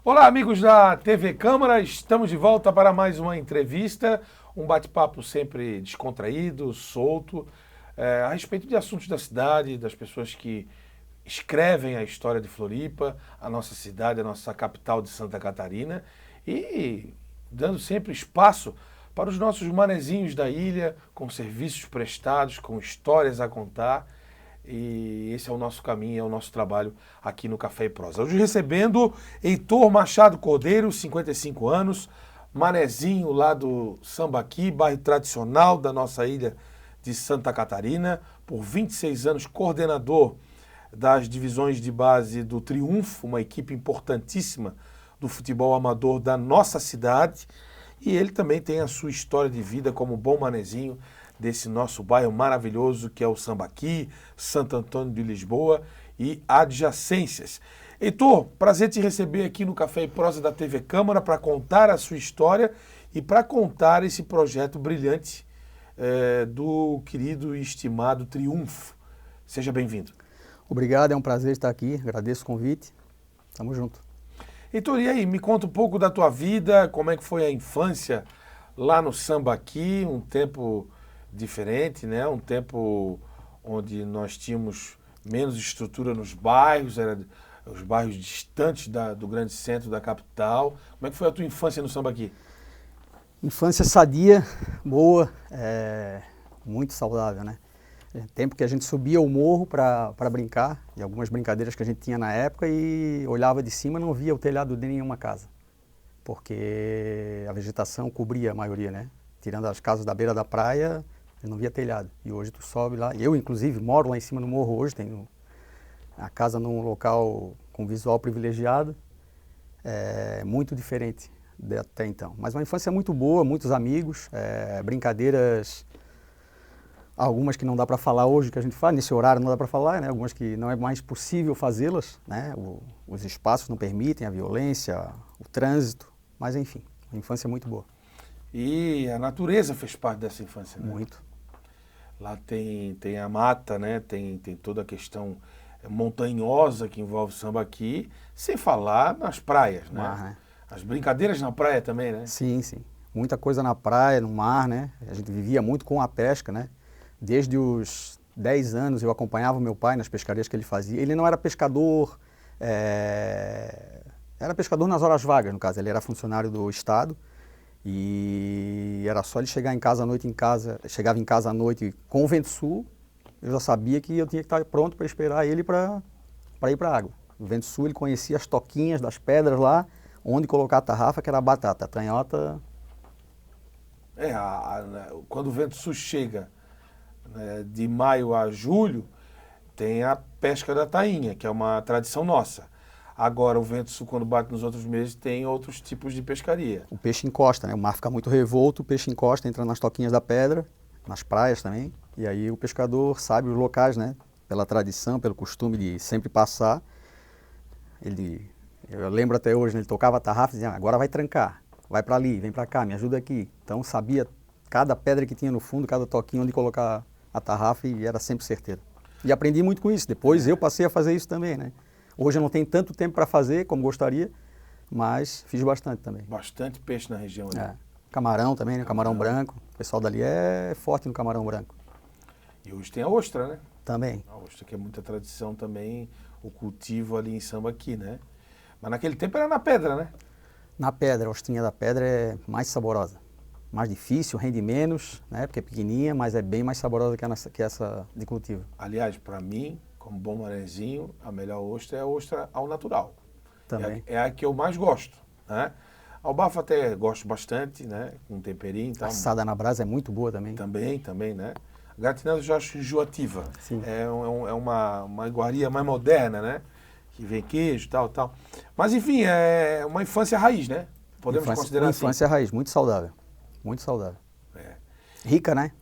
Olá, amigos da TV Câmara, estamos de volta para mais uma entrevista, um bate-papo sempre descontraído, solto, a respeito de assuntos da cidade, das pessoas que escrevem a história de Floripa, a nossa cidade, a nossa capital de Santa Catarina, e dando sempre espaço para os nossos manezinhos da ilha, com serviços prestados, com histórias a contar. E esse é o nosso caminho, é o nosso trabalho aqui no Café e Prosa. Hoje recebendo Heitor Machado Cordeiro, 55 anos, manezinho lá do Sambaqui, bairro tradicional da nossa ilha de Santa Catarina, por 26 anos coordenador das divisões de base do Triunfo, uma equipe importantíssima do futebol amador da nossa cidade. E ele também tem a sua história de vida como bom manezinho desse nosso bairro maravilhoso que é o Sambaqui, Santo Antônio de Lisboa e adjacências. Heitor, prazer te receber aqui no Café e Prosa da TV Câmara para contar a sua história e para contar esse projeto brilhante do querido e estimado Triunfo. Seja bem-vindo. Obrigado, é um prazer estar aqui, agradeço o convite, tamo junto. Heitor, e aí, me conta um pouco da tua vida, como é que foi a infância lá no Sambaqui, um tempo diferente, né? Um tempo onde nós tínhamos menos estrutura nos bairros, os bairros distantes do grande centro da capital. Como é que foi a tua infância no Sambaqui? Infância sadia, boa, muito saudável, né? Tempo que a gente subia o morro para brincar, e algumas brincadeiras que a gente tinha na época, e olhava de cima e não via o telhado de nenhuma casa, porque a vegetação cobria a maioria, né? Tirando as casas da beira da praia, eu não via telhado. E hoje tu sobe lá, eu inclusive moro lá em cima no morro hoje, tenho a casa num local com visual privilegiado, muito diferente de até então. Mas uma infância muito boa, muitos amigos, brincadeiras, algumas que não dá para falar hoje que a gente faz, nesse horário não dá para falar, né? Algumas que não é mais possível fazê-las, né? Os espaços não permitem, a violência, o trânsito, mas enfim, uma infância muito boa. E a natureza fez parte dessa infância, né? Muito. Lá tem a mata, né? Tem toda a questão montanhosa que envolve o Sambaqui, sem falar nas praias, né? Mar, né? As brincadeiras na praia também, né? Sim, sim. Muita coisa na praia, no mar, né? A gente vivia muito com a pesca, né? Desde os 10 anos eu acompanhava o meu pai nas pescarias que ele fazia. Ele não era pescador, era pescador nas horas vagas, no caso. Ele era funcionário do Estado. E era só ele chegar em casa à noite, chegava em casa à noite com o vento sul, eu já sabia que eu tinha que estar pronto para esperar ele para ir para a água. O vento sul, ele conhecia as toquinhas das pedras lá, onde colocar a tarrafa, que era a batata, a tanhota. Quando o vento sul chega, né, de maio a julho, tem a pesca da tainha, que é uma tradição nossa. Agora, o vento sul, quando bate nos outros meses, tem outros tipos de pescaria. O peixe encosta, né? O mar fica muito revolto, o peixe encosta, entra nas toquinhas da pedra, nas praias também. E aí o pescador sabe os locais, né? Pela tradição, pelo costume de sempre passar. Eu lembro até hoje, né? Ele tocava a tarrafa e dizia, agora vai trancar, vai para ali, vem para cá, me ajuda aqui. Então sabia cada pedra que tinha no fundo, cada toquinho onde colocar a tarrafa e era sempre certeiro. E aprendi muito com isso. Depois eu passei a fazer isso também, né? Hoje eu não tenho tanto tempo para fazer como gostaria, mas fiz bastante também. Bastante peixe na região, né? Camarão também, né? Camarão branco. O pessoal dali é forte no camarão branco. E hoje tem a ostra, né? Também. A ostra, que é muita tradição também, o cultivo ali em Sambaqui, né? Mas naquele tempo era na pedra, né? Na pedra, a ostrinha da pedra é mais saborosa. Mais difícil, rende menos, né? Porque é pequenininha, mas é bem mais saborosa que essa de cultivo. Aliás, para mim, como bom manezinho, a melhor ostra é a ostra ao natural. Também. É a que eu mais gosto, né? Albafa até gosto bastante, né? Com temperinho e tal. Assada na brasa é muito boa também. Também, né? A gratinada eu já acho enjoativa. Sim. É uma iguaria mais moderna, né? Que vem queijo, tal. Mas, enfim, é uma infância raiz, né? Podemos considerar assim. Infância raiz, muito saudável. Muito saudável. Rica, né?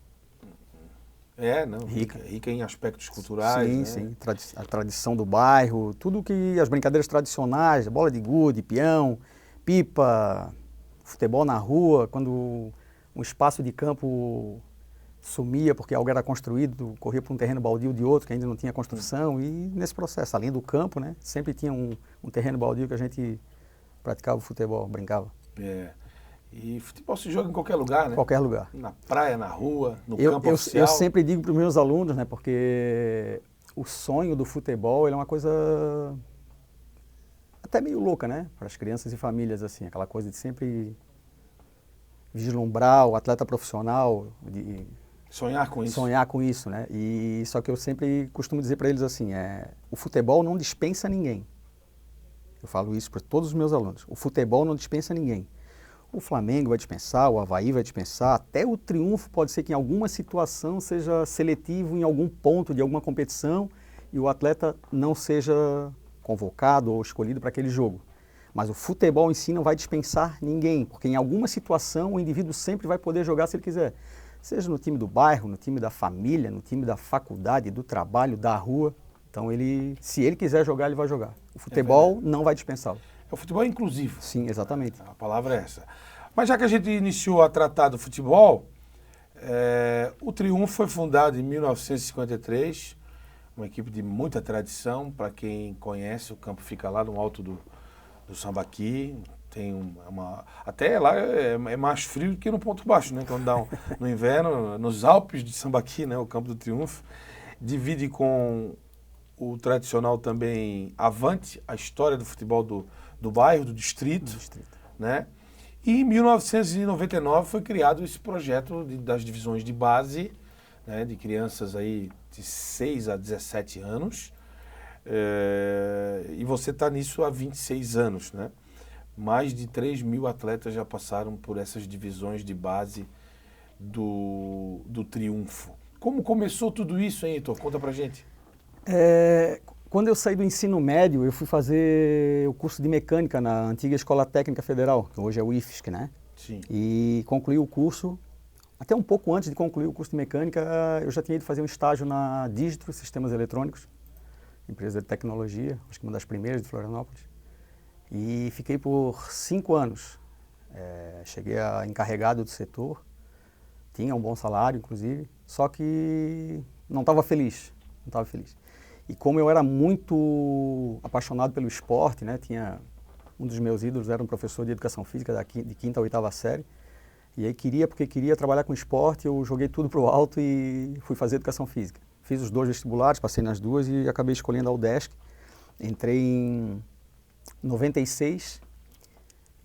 Rica em aspectos culturais. Sim, né? sim. A tradição do bairro, tudo que as brincadeiras tradicionais, bola de gude, peão, pipa, futebol na rua, quando um espaço de campo sumia porque algo era construído, corria para um terreno baldio de outro que ainda não tinha construção, e nesse processo, além do campo, né, sempre tinha um terreno baldio que a gente praticava futebol, brincava. É. E futebol se joga em qualquer lugar, né? Qualquer lugar. Na praia, na rua, no campo oficial. Eu sempre digo para os meus alunos, né, porque o sonho do futebol ele é uma coisa até meio louca, né, para as crianças e famílias, assim, aquela coisa de sempre vislumbrar o atleta profissional, de sonhar com isso. Sonhar com isso, né? E só que eu sempre costumo dizer para eles assim, o futebol não dispensa ninguém. Eu falo isso para todos os meus alunos. O futebol não dispensa ninguém. O Flamengo vai dispensar, o Avaí vai dispensar, até o Triunfo pode ser que em alguma situação seja seletivo em algum ponto de alguma competição e o atleta não seja convocado ou escolhido para aquele jogo. Mas o futebol em si não vai dispensar ninguém, porque em alguma situação o indivíduo sempre vai poder jogar se ele quiser. Seja no time do bairro, no time da família, no time da faculdade, do trabalho, da rua. Então, se ele quiser jogar, ele vai jogar. O futebol não vai dispensá-lo. O futebol é inclusivo. Sim, exatamente. A palavra é essa. Mas já que a gente iniciou a tratar do futebol, o Triunfo foi fundado em 1953, uma equipe de muita tradição. Para quem conhece, o campo fica lá no alto do Sambaqui. Tem até lá é mais frio que no ponto baixo, né? Quando dá no inverno, nos Alpes de Sambaqui, né? O campo do Triunfo. Divide com o tradicional também Avante, a história do futebol do bairro, do distrito, né? E em 1999 foi criado esse projeto das divisões de base, né? De crianças aí de 6 a 17 anos. E você está nisso há 26 anos, né? Mais de 3.000 atletas já passaram por essas divisões de base do Triunfo. Como começou tudo isso, hein, Heitor? Conta pra gente. Quando eu saí do ensino médio, eu fui fazer o curso de mecânica na antiga Escola Técnica Federal, que hoje é o IFSC, né? Sim. E concluí o curso, até um pouco antes de concluir o curso de mecânica, eu já tinha ido fazer um estágio na Dígito Sistemas Eletrônicos, empresa de tecnologia, acho que uma das primeiras de Florianópolis. E fiquei por 5 anos. Cheguei a encarregado do setor, tinha um bom salário, inclusive, só que não estava feliz. E como eu era muito apaixonado pelo esporte, né, um dos meus ídolos era um professor de educação física de 5ª a 8ª série, e aí porque queria trabalhar com esporte, eu joguei tudo para o alto e fui fazer educação física. Fiz os 2 vestibulares, passei nas 2 e acabei escolhendo a UDESC. Entrei em 96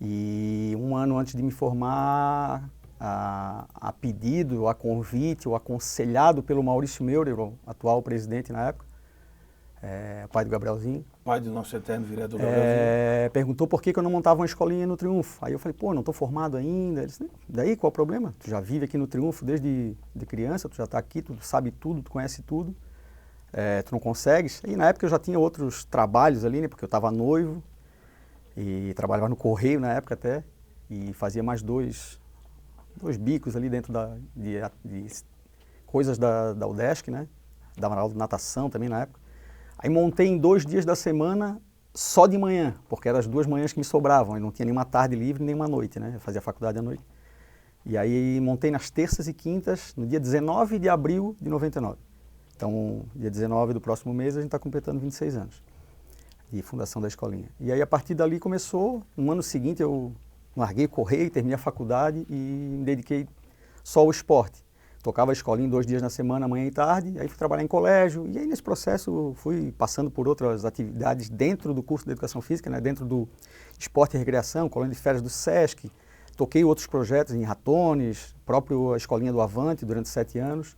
e um ano antes de me formar, a pedido, a convite, ou aconselhado pelo Maurício Meurer, o atual presidente na época, pai do Gabrielzinho. Pai do nosso eterno vereador Gabrielzinho. Perguntou por que eu não montava uma escolinha no Triunfo. Aí eu falei, não estou formado ainda. Ele disse, daí qual é o problema? Tu já vive aqui no Triunfo desde criança, tu já está aqui, tu sabe tudo, tu conhece tudo. Tu não consegues? E na época eu já tinha outros trabalhos ali, né, porque eu estava noivo e trabalhava no Correio na época até, e fazia mais dois bicos ali dentro de coisas da UDESC, né, dava aula de natação também na época. Aí montei em 2 dias da semana, só de manhã, porque eram as 2 manhãs que me sobravam, e não tinha nenhuma tarde livre, nenhuma noite, né, eu fazia faculdade à noite. E aí montei nas terças e quintas, no dia 19 de abril de 99. Então, dia 19 do próximo mês, a gente está completando 26 anos de fundação da escolinha. E aí, a partir dali, começou. No ano seguinte, eu larguei o Correio, terminei a faculdade e me dediquei só ao esporte. Tocava a escolinha 2 dias na semana, manhã e tarde, aí fui trabalhar em colégio. E aí, nesse processo, fui passando por outras atividades dentro do curso de Educação Física, né, dentro do Esporte e Recreação, colônia de férias do SESC. Toquei outros projetos em ratones, próprio a escolinha do Avante, durante 7 anos.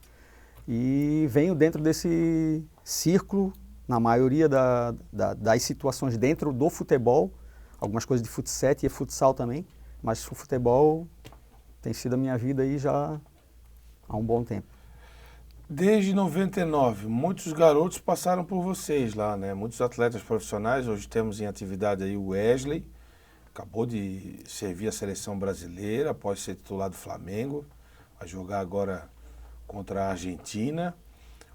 E venho dentro desse círculo, na maioria das situações dentro do futebol, algumas coisas de futsal e futsal também, mas o futebol tem sido a minha vida aí já há um bom tempo. Desde 99, muitos garotos passaram por vocês lá, né? Muitos atletas profissionais, hoje temos em atividade aí o Wesley, acabou de servir a seleção brasileira após ser titular do Flamengo, vai jogar agora contra a Argentina.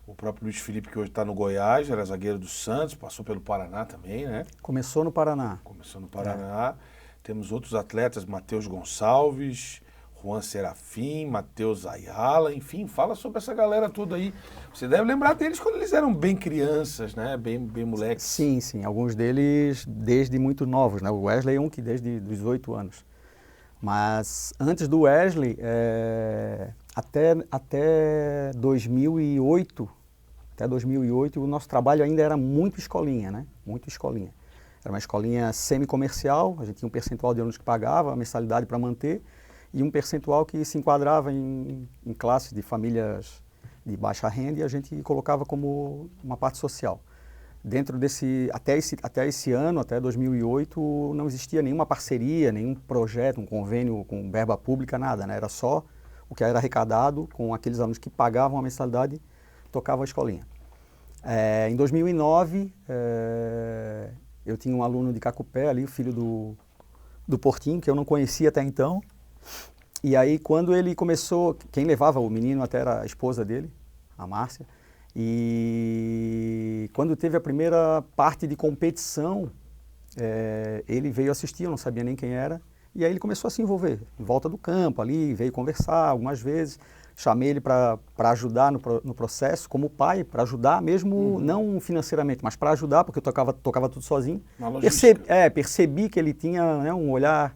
O próprio Luiz Felipe, que hoje está no Goiás, era zagueiro do Santos, passou pelo Paraná também, né? Começou no Paraná. Temos outros atletas, Matheus Gonçalves, Juan Serafim, Matheus Ayala, enfim, fala sobre essa galera toda aí. Você deve lembrar deles quando eles eram bem crianças, né? Bem moleques. Sim, sim. Alguns deles desde muito novos, né? O Wesley é um que desde os 8 anos. Mas antes do Wesley, até 2008, o nosso trabalho ainda era muito escolinha, né? Muito escolinha. Era uma escolinha semi-comercial, a gente tinha um percentual de alunos que pagava a mensalidade para manter e um percentual que se enquadrava em classes de famílias de baixa renda e a gente colocava como uma parte social. Dentro desse, até esse ano, até 2008, não existia nenhuma parceria, nenhum projeto, um convênio com verba pública, nada, né? Era só o que era arrecadado com aqueles alunos que pagavam a mensalidade, tocavam a escolinha. Em 2009, eu tinha um aluno de Cacupé ali, o filho do Portinho, que eu não conhecia até então. E aí, quando ele começou, quem levava o menino até era a esposa dele, a Márcia. E quando teve a primeira parte de competição, ele veio assistir, eu não sabia nem quem era. E aí ele começou a se envolver, em volta do campo ali, veio conversar algumas vezes. Chamei ele para ajudar no processo, como pai, para ajudar mesmo, não financeiramente, mas para ajudar, porque eu tocava tudo sozinho. Percebi que ele tinha, né, um olhar,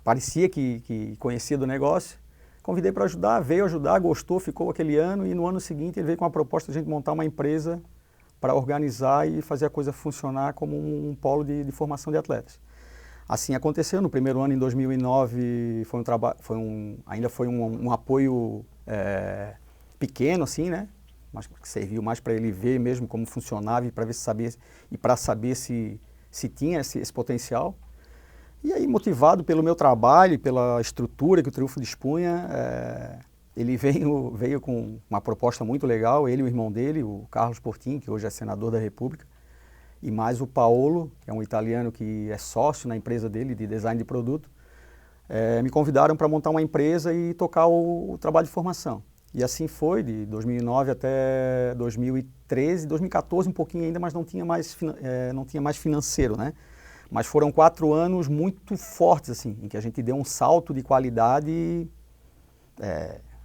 parecia que conhecia do negócio. Convidei para ajudar, veio ajudar, gostou, ficou aquele ano e no ano seguinte ele veio com a proposta de a gente montar uma empresa para organizar e fazer a coisa funcionar como um polo de formação de atletas. Assim aconteceu, no primeiro ano, em 2009, ainda foi um apoio pequeno, assim, né? Mas que serviu mais para ele ver mesmo como funcionava e para saber se tinha esse potencial. E aí, motivado pelo meu trabalho, pela estrutura que o Triunfo dispunha, ele veio com uma proposta muito legal, ele e o irmão dele, o Carlos Portinho, que hoje é senador da República, e mais o Paolo, que é um italiano que é sócio na empresa dele de design de produto, me convidaram para montar uma empresa e tocar o trabalho de formação. E assim foi, de 2009 até 2013, 2014 um pouquinho ainda, mas não tinha mais financeiro, né? Mas foram 4 anos muito fortes, assim, em que a gente deu um salto de qualidade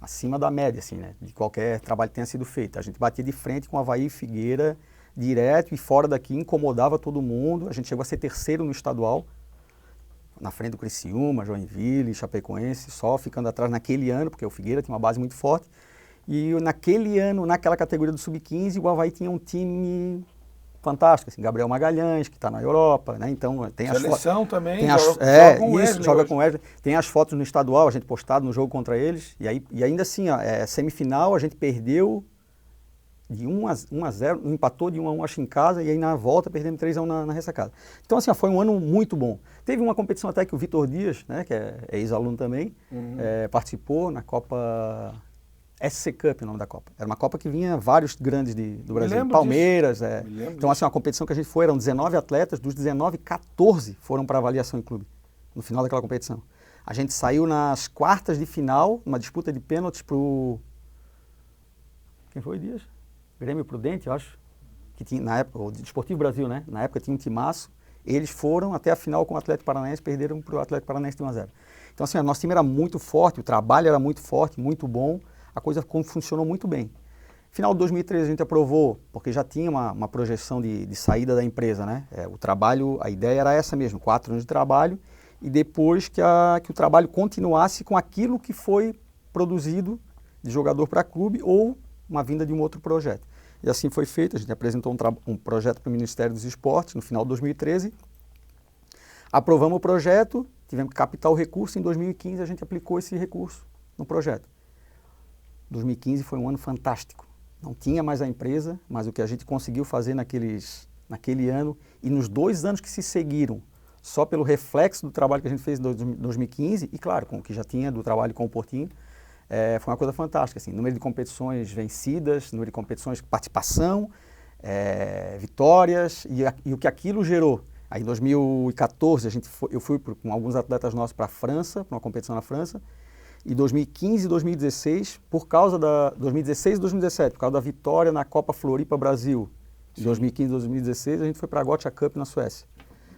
acima da média, assim, né? De qualquer trabalho que tenha sido feito. A gente batia de frente com Avaí e Figueira, direto e fora daqui, incomodava todo mundo. A gente chegou a ser terceiro no estadual, na frente do Criciúma, Joinville, Chapecoense, só ficando atrás naquele ano, porque o Figueira tinha uma base muito forte. E naquele ano, naquela categoria do Sub-15, o Avaí tinha um time fantástico, assim, Gabriel Magalhães, que está na Europa, né? Então tem as fotos. Também, joga com o Wesley. Tem as fotos no estadual, a gente postado no jogo contra eles, e ainda assim, semifinal, a gente perdeu de 1-0, empatou de 1-1, acho, em casa, e aí na volta perdemos 3-1 na ressacada. Então, assim, foi um ano muito bom. Teve uma competição até que o Vitor Dias, né, que é ex-aluno também, participou na Copa SC Cup, o nome da Copa. Era uma Copa que vinha vários grandes do Brasil. Palmeiras. Então, assim, uma competição que a gente foi, eram 19 atletas, dos 19, 14 foram para avaliação em clube, no final daquela competição. A gente saiu nas quartas de final, uma disputa de pênaltis pro... Quem foi, Dias? Grêmio Prudente, eu acho, que tinha, na época, o Desportivo Brasil, né? Na época tinha um timaço. Eles foram até a final com o Atlético Paranaense, perderam para o Atlético Paranaense de 1-0. Então, assim, o nosso time era muito forte, o trabalho era muito forte, muito bom. A coisa funcionou muito bem. Final de 2013 a gente aprovou, porque já tinha uma projeção de saída da empresa, né? O trabalho, a ideia era essa mesmo, 4 anos de trabalho, e depois que o trabalho continuasse com aquilo que foi produzido de jogador para clube ou uma vinda de um outro projeto. E assim foi feito, a gente apresentou um projeto para o Ministério dos Esportes no final de 2013, aprovamos o projeto, tivemos que captar o recurso, em 2015 a gente aplicou esse recurso no projeto. 2015 foi um ano fantástico. Não tinha mais a empresa, mas o que a gente conseguiu fazer naquele ano e nos 2 anos que se seguiram, só pelo reflexo do trabalho que a gente fez em 2015, e claro, com o que já tinha do trabalho com o Portinho, foi uma coisa fantástica. Assim, número de competições vencidas, número de competições, participação, vitórias, e o que aquilo gerou. Aí em 2014 eu fui com alguns atletas nossos para a França, para uma competição na França, e 2015 e 2016, 2016 e 2017, por causa da vitória na Copa Floripa Brasil, em 2015 e 2016, a gente foi para a Gothia Cup na Suécia.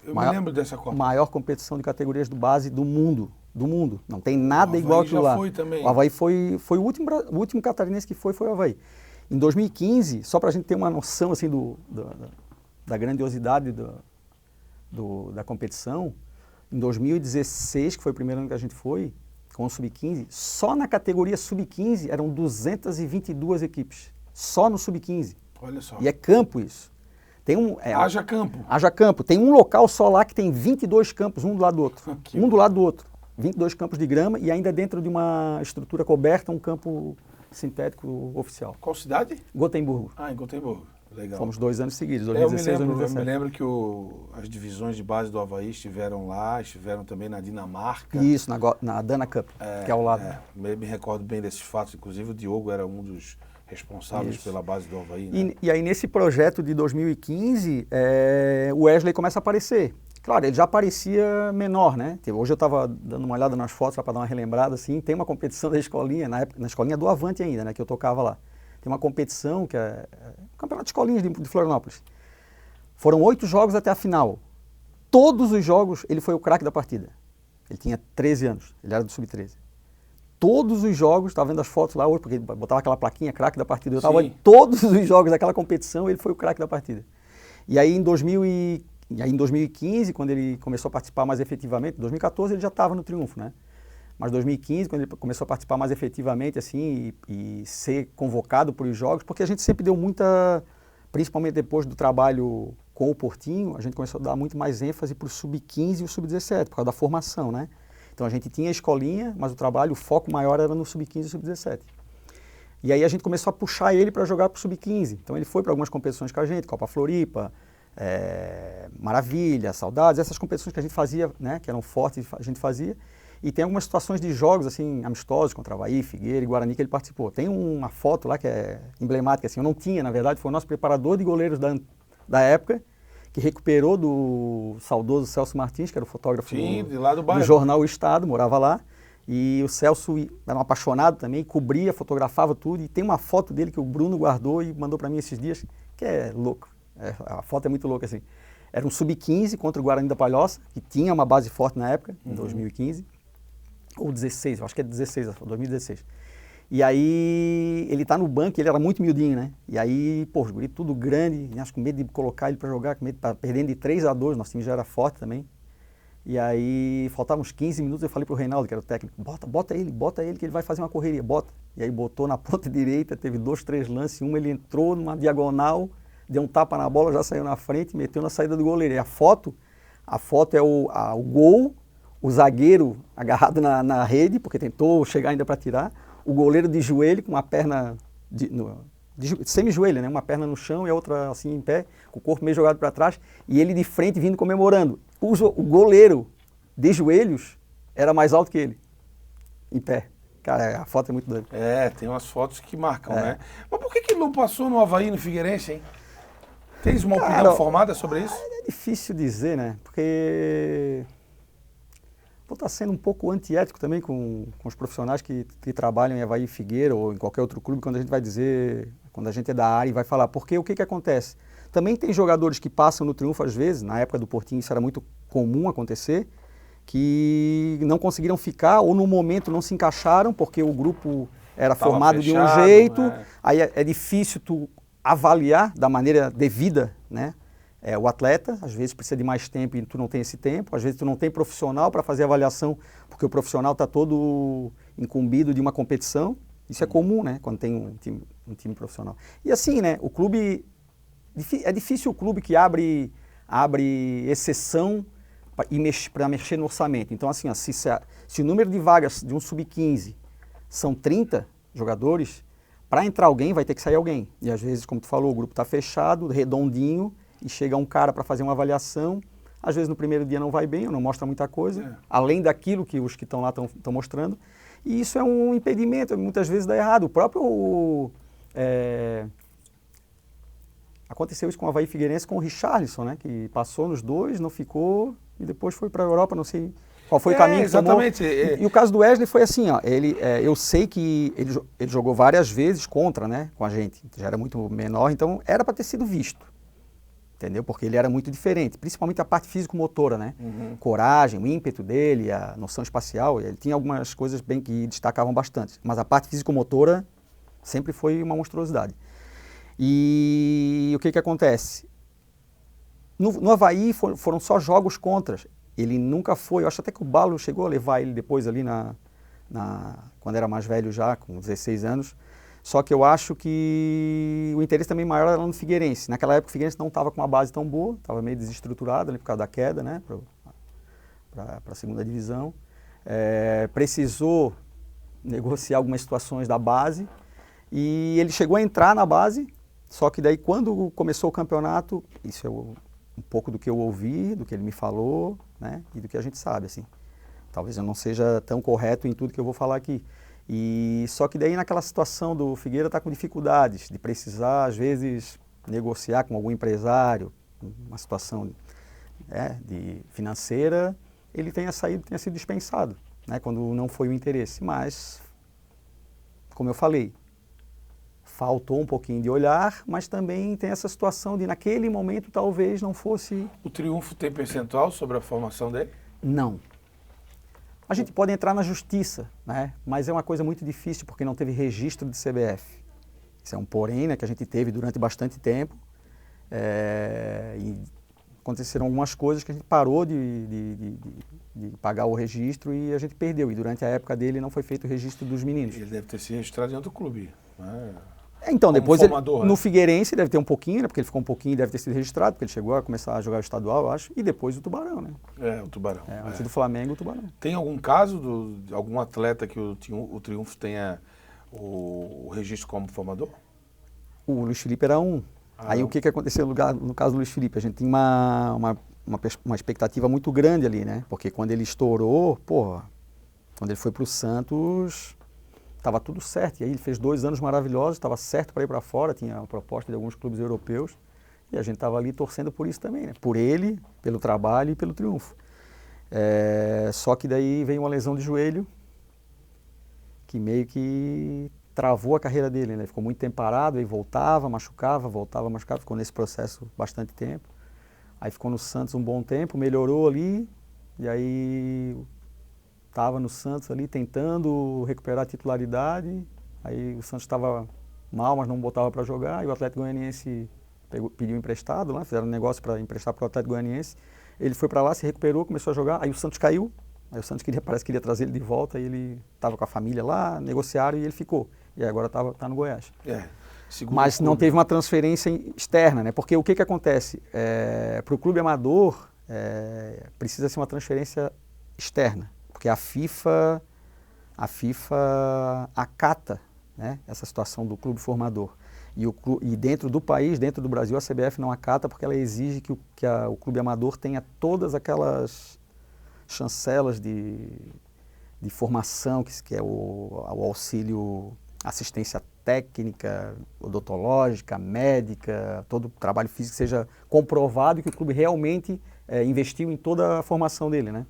Eu me lembro dessa Copa. Maior competição de categorias do base do mundo. Do mundo. Não tem nada igual aquilo lá. O Avaí já foi também. O Avaí foi o último catarinense que foi o Avaí. Em 2015, só para a gente ter uma noção assim, da grandiosidade da competição, em 2016, que foi o primeiro ano que a gente foi, com o Sub-15, só na categoria Sub-15 eram 222 equipes. Só no Sub-15. Olha só. E é campo isso. Haja campo. Haja campo. Tem um local só lá que tem 22 campos, um do lado do outro. Um do lado do outro. 22 campos de grama e ainda dentro de uma estrutura coberta, um campo sintético oficial. Qual cidade? Gotemburgo. Em Gotemburgo. Legal. Fomos 2 anos seguidos, 2016 e 2017. Eu me lembro que as divisões de base do Avaí estiveram lá, estiveram também na Dinamarca. Isso, na Dana Cup, que é ao lado. Me recordo bem desses fatos, inclusive o Diogo era um dos responsáveis pela base do Avaí. Né? E aí nesse projeto de 2015, o Wesley começa a aparecer. Claro, ele já parecia menor, né? Hoje eu estava dando uma olhada nas fotos para dar uma relembrada, assim, tem uma competição da escolinha, na escolinha do Avante ainda, né, que eu tocava lá. Tem uma competição que é o Campeonato de Escolinhas de Florianópolis. Foram 8 jogos até a final. Todos os jogos ele foi o craque da partida. Ele tinha 13 anos, ele era do Sub-13. Todos os jogos, estava vendo as fotos lá hoje, porque ele botava aquela plaquinha, craque da partida. Eu estava em todos os jogos daquela competição, ele foi o craque da partida. E aí em 2015, quando ele começou a participar mais efetivamente, em 2014 ele já estava no Triunfo, né? Mas 2015, quando ele começou a participar mais efetivamente, assim, e ser convocado para os jogos, porque a gente sempre deu muita, principalmente depois do trabalho com o Portinho, a gente começou a dar muito mais ênfase para o Sub-15 e o Sub-17, por causa da formação, né? Então a gente tinha a escolinha, mas o foco maior era no Sub-15 e Sub-17. E aí a gente começou a puxar ele para jogar para o Sub-15. Então ele foi para algumas competições com a gente, Copa Floripa, Maravilha, Saudades, essas competições que a gente fazia, né, que eram fortes, a gente fazia. E tem algumas situações de jogos assim amistosos contra Avaí, Figueira e Guarani que ele participou. Tem uma foto lá que é emblemática, assim, eu não tinha, na verdade, foi o nosso preparador de goleiros da época, que recuperou do saudoso Celso Martins, que era o fotógrafo do jornal O Estado, morava lá. E o Celso era um apaixonado também, cobria, fotografava tudo. E tem uma foto dele que o Bruno guardou e mandou para mim esses dias, que é louco. A foto é muito louca, assim. Era um Sub-15 contra o Guarani da Palhoça, que tinha uma base forte na época, em 2015. Ou 16, eu acho que é 16, 2016. E aí ele tá no banco, ele era muito miudinho, né? E aí, pô, os guri tudo grande, acho com medo de colocar ele para jogar, com medo de perdendo de 3-2, nosso time já era forte também. E aí faltavam uns 15 minutos, eu falei pro Reinaldo, que era o técnico, bota ele que ele vai fazer uma correria, bota. E aí botou na ponta direita, teve 2, 3 lances, ele entrou numa diagonal, deu um tapa na bola, já saiu na frente, meteu na saída do goleiro. E a foto é o gol, o zagueiro agarrado na rede, porque tentou chegar ainda para tirar, o goleiro de joelho com uma perna semi-joelho, né? Uma perna no chão e a outra assim em pé, com o corpo meio jogado para trás, e ele de frente vindo comemorando. O goleiro de joelhos era mais alto que ele, em pé. Cara, a foto é muito doida. Tem umas fotos que marcam, né? Mas por que ele não passou no Avaí, no Figueirense, hein? Tens uma opinião formada sobre isso? É difícil dizer, né? Porque vou estar sendo um pouco antiético também com os profissionais que trabalham em Avaí Figueira ou em qualquer outro clube, quando a gente vai dizer, quando a gente é da área e vai falar. Porque o que acontece? Também tem jogadores que passam no Triunfo às vezes, na época do Portinho isso era muito comum acontecer, que não conseguiram ficar ou no momento não se encaixaram porque o grupo era formado fechado, de um jeito, aí é difícil tu avaliar da maneira devida, né? O atleta, às vezes precisa de mais tempo e tu não tem esse tempo, às vezes tu não tem profissional para fazer avaliação, porque o profissional está todo incumbido de uma competição, isso é comum, né? Quando tem um time profissional. E assim, né? O clube, é difícil o clube que abre exceção para mexer no orçamento. Então assim, ó, se o número de vagas de um Sub-15 são 30 jogadores, para entrar alguém vai ter que sair alguém. E às vezes, como tu falou, o grupo está fechado, redondinho, e chega um cara para fazer uma avaliação, às vezes no primeiro dia não vai bem, ou não mostra muita coisa, além daquilo que os que estão lá estão mostrando, e isso é um impedimento, muitas vezes dá errado. O próprio... aconteceu isso com o Avaí Figueirense, com o Richarlison, né, que passou nos 2, não ficou, e depois foi para a Europa, não sei qual foi o caminho que tomou. E o caso do Wesley foi assim, ó, eu sei que ele jogou várias vezes contra, né, com a gente, já era muito menor, então era para ter sido visto. entendeu? Porque ele era muito diferente, principalmente a parte físico-motora, né? Uhum. Coragem, o ímpeto dele, a noção espacial, ele tinha algumas coisas bem que destacavam bastante, mas a parte físico-motora sempre foi uma monstruosidade. E o que acontece? No Avaí foram só jogos contras. Ele nunca foi, eu acho até que o Balo chegou a levar ele depois ali quando era mais velho já, com 16 anos. Só que eu acho que o interesse também maior era no Figueirense. Naquela época o Figueirense não estava com uma base tão boa, estava meio desestruturado ali por causa da queda, né, para a segunda divisão. Precisou negociar algumas situações da base e ele chegou a entrar na base, só que daí quando começou o campeonato, isso é um pouco do que eu ouvi, do que ele me falou, né, e do que a gente sabe, assim. Talvez eu não seja tão correto em tudo que eu vou falar aqui. E só que daí naquela situação do Figueira está com dificuldades de precisar, às vezes, negociar com algum empresário, uma situação de financeira, ele tenha sido dispensado, né, quando não foi o interesse. Mas, como eu falei, faltou um pouquinho de olhar, mas também tem essa situação de naquele momento talvez não fosse... O Triunfo tem percentual sobre a formação dele? Não. A gente pode entrar na justiça, né? Mas é uma coisa muito difícil porque não teve registro de CBF. Isso é um porém, né, que a gente teve durante bastante tempo. E aconteceram algumas coisas que a gente parou de pagar o registro e a gente perdeu. E durante a época dele não foi feito o registro dos meninos. Ele deve ter se registrado em outro clube, né? Então, Como depois formador, no né? Figueirense deve ter um pouquinho, né? Porque ele ficou um pouquinho e deve ter sido registrado, porque ele chegou a começar a jogar o estadual, eu acho, e depois o Tubarão, né? O Tubarão. Antes do Flamengo, o Tubarão. Tem algum caso de algum atleta que o Triunfo tenha o registro como formador? O Luiz Felipe era um. Aí o que aconteceu no caso do Luiz Felipe? A gente tinha uma expectativa muito grande ali, né? Porque quando ele estourou, quando ele foi para o Santos... Estava tudo certo, e aí ele fez 2 anos maravilhosos, estava certo para ir para fora, tinha a proposta de alguns clubes europeus, e a gente estava ali torcendo por isso também, né? Por ele, pelo trabalho e pelo Triunfo. Só que daí veio uma lesão de joelho, que meio que travou a carreira dele, né? Ele ficou muito tempo parado, aí voltava, machucava, ficou nesse processo bastante tempo. Aí ficou no Santos um bom tempo, melhorou ali, e aí... Estava no Santos ali tentando recuperar a titularidade, aí o Santos estava mal, mas não botava para jogar, e o Atlético Goianiense pediu emprestado lá, fizeram um negócio para emprestar para o Atlético Goianiense. Ele foi para lá, se recuperou, começou a jogar, aí o Santos caiu, aí o Santos parece que queria trazer ele de volta, e ele estava com a família lá, negociaram e ele ficou. E aí agora tá no Goiás. Mas não teve uma transferência externa, né? Porque o que acontece? Para o clube amador, precisa ser uma transferência externa. Porque a FIFA acata, né, essa situação do clube formador. E dentro do país, dentro do Brasil, a CBF não acata porque ela exige que o clube amador tenha todas aquelas chancelas de formação, que é o auxílio, assistência técnica, odontológica, médica, todo o trabalho físico seja comprovado que o clube realmente investiu em toda a formação dele, né?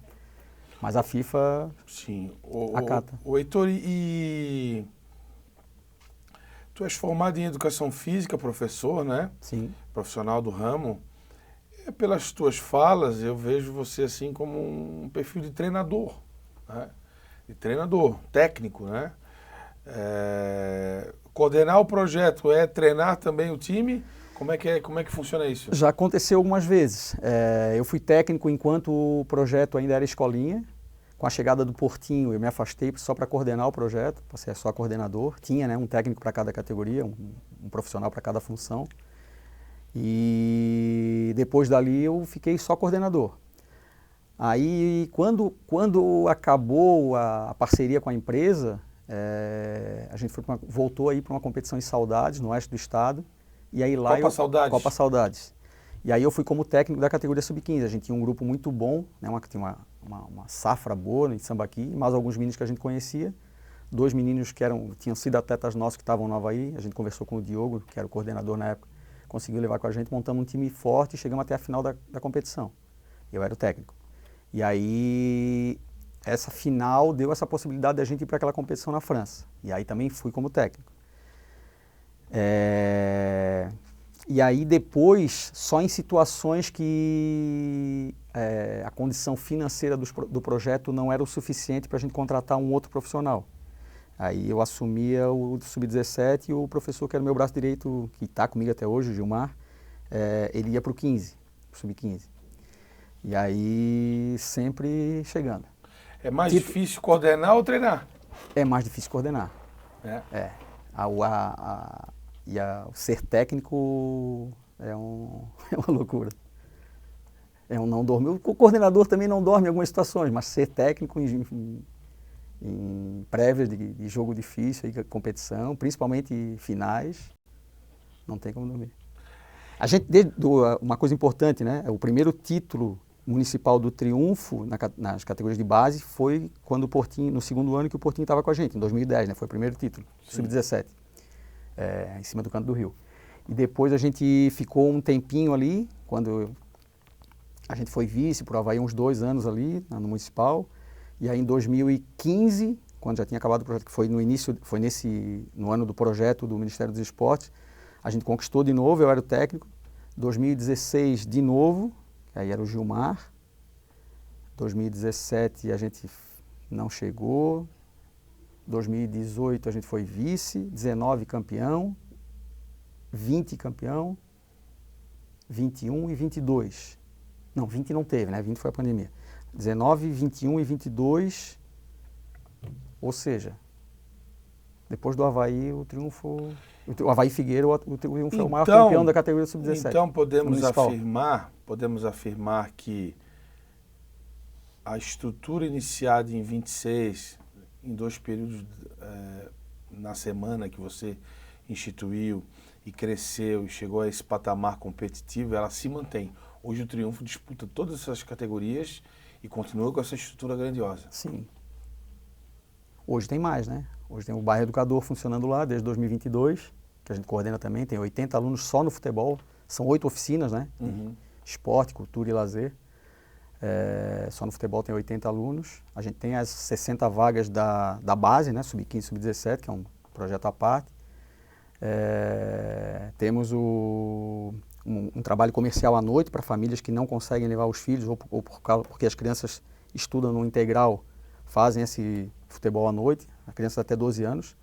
Mas a FIFA acata. O Heitor, e tu és formado em Educação Física, professor, né? Sim. Profissional do ramo. Pelas tuas falas, eu vejo você assim como um perfil de treinador, né? De treinador, técnico, né? Coordenar o projeto é treinar também o time? Como é que funciona isso? Já aconteceu algumas vezes. Eu fui técnico enquanto o projeto ainda era escolinha. Com a chegada do Portinho, eu me afastei só para coordenar o projeto, para ser só coordenador. Tinha, né, um técnico para cada categoria, um profissional para cada função. E depois dali eu fiquei só coordenador. Aí, quando acabou a parceria com a empresa, a gente voltou aí para uma competição em Saudades, no oeste do estado. E aí lá Copa Saudades. E aí eu fui como técnico da categoria sub-15. A gente tinha um grupo muito bom, né, tinha uma safra boa em Sambaqui, mais alguns meninos que a gente conhecia. 2 meninos que tinham sido atletas nossos que estavam no Avaí. A gente conversou com o Diogo, que era o coordenador na época, conseguiu levar com a gente, montamos um time forte e chegamos até a final da competição. Eu era o técnico. E aí essa final deu essa possibilidade de a gente ir para aquela competição na França. E aí também fui como técnico. E aí depois, só em situações que a condição financeira do projeto não era o suficiente para a gente contratar um outro profissional. Aí eu assumia o Sub-17 e o professor que era o meu braço direito, que está comigo até hoje, o Gilmar, ele ia para o 15, Sub-15. E aí sempre chegando. É mais difícil coordenar ou treinar? É mais difícil coordenar. É. O ser técnico é uma loucura. É um não dormir. O coordenador também não dorme em algumas situações, mas ser técnico em prévias de jogo difícil, aí, competição, principalmente finais, não tem como dormir. A gente, uma coisa importante, né? O primeiro título municipal do Triunfo nas categorias de base foi quando o Portinho, no segundo ano que o Portinho estava com a gente, em 2010, né? Foi o primeiro título, Sub-17, em cima do Canto do Rio. E depois a gente ficou um tempinho ali, quando a gente foi vice por Avaí uns 2 anos ali, no municipal. E aí em 2015, quando já tinha acabado o projeto, que foi no ano do projeto do Ministério dos Esportes, a gente conquistou de novo, eu era o técnico. 2016 de novo, aí era o Gilmar. 2017 a gente não chegou. 2018 a gente foi vice, 19 campeão, 20 campeão, 21 e 22. Não, 20 não teve, né? 20 foi a pandemia. 19, 21 e 22, ou seja, depois do Avaí, o Avaí Figueira, o Triunfo é o maior campeão da categoria Sub-17. Então podemos afirmar que a estrutura iniciada em 26, em 2 períodos na semana que você instituiu e cresceu e chegou a esse patamar competitivo, ela se mantém. Hoje o Triunfo disputa todas essas categorias e continua com essa estrutura grandiosa. Sim. Hoje tem mais, né? Hoje tem o Bairro Educador funcionando lá desde 2022, que a gente coordena também. Tem 80 alunos só no futebol. São 8 oficinas, né? Uhum. Esporte, cultura e lazer. Só no futebol tem 80 alunos. A gente tem as 60 vagas da base, né? Sub-15, Sub-17, que é um projeto à parte. Temos um trabalho comercial à noite para famílias que não conseguem levar os filhos ou porque as crianças estudam no integral, fazem esse futebol à noite, a criança até 12 anos.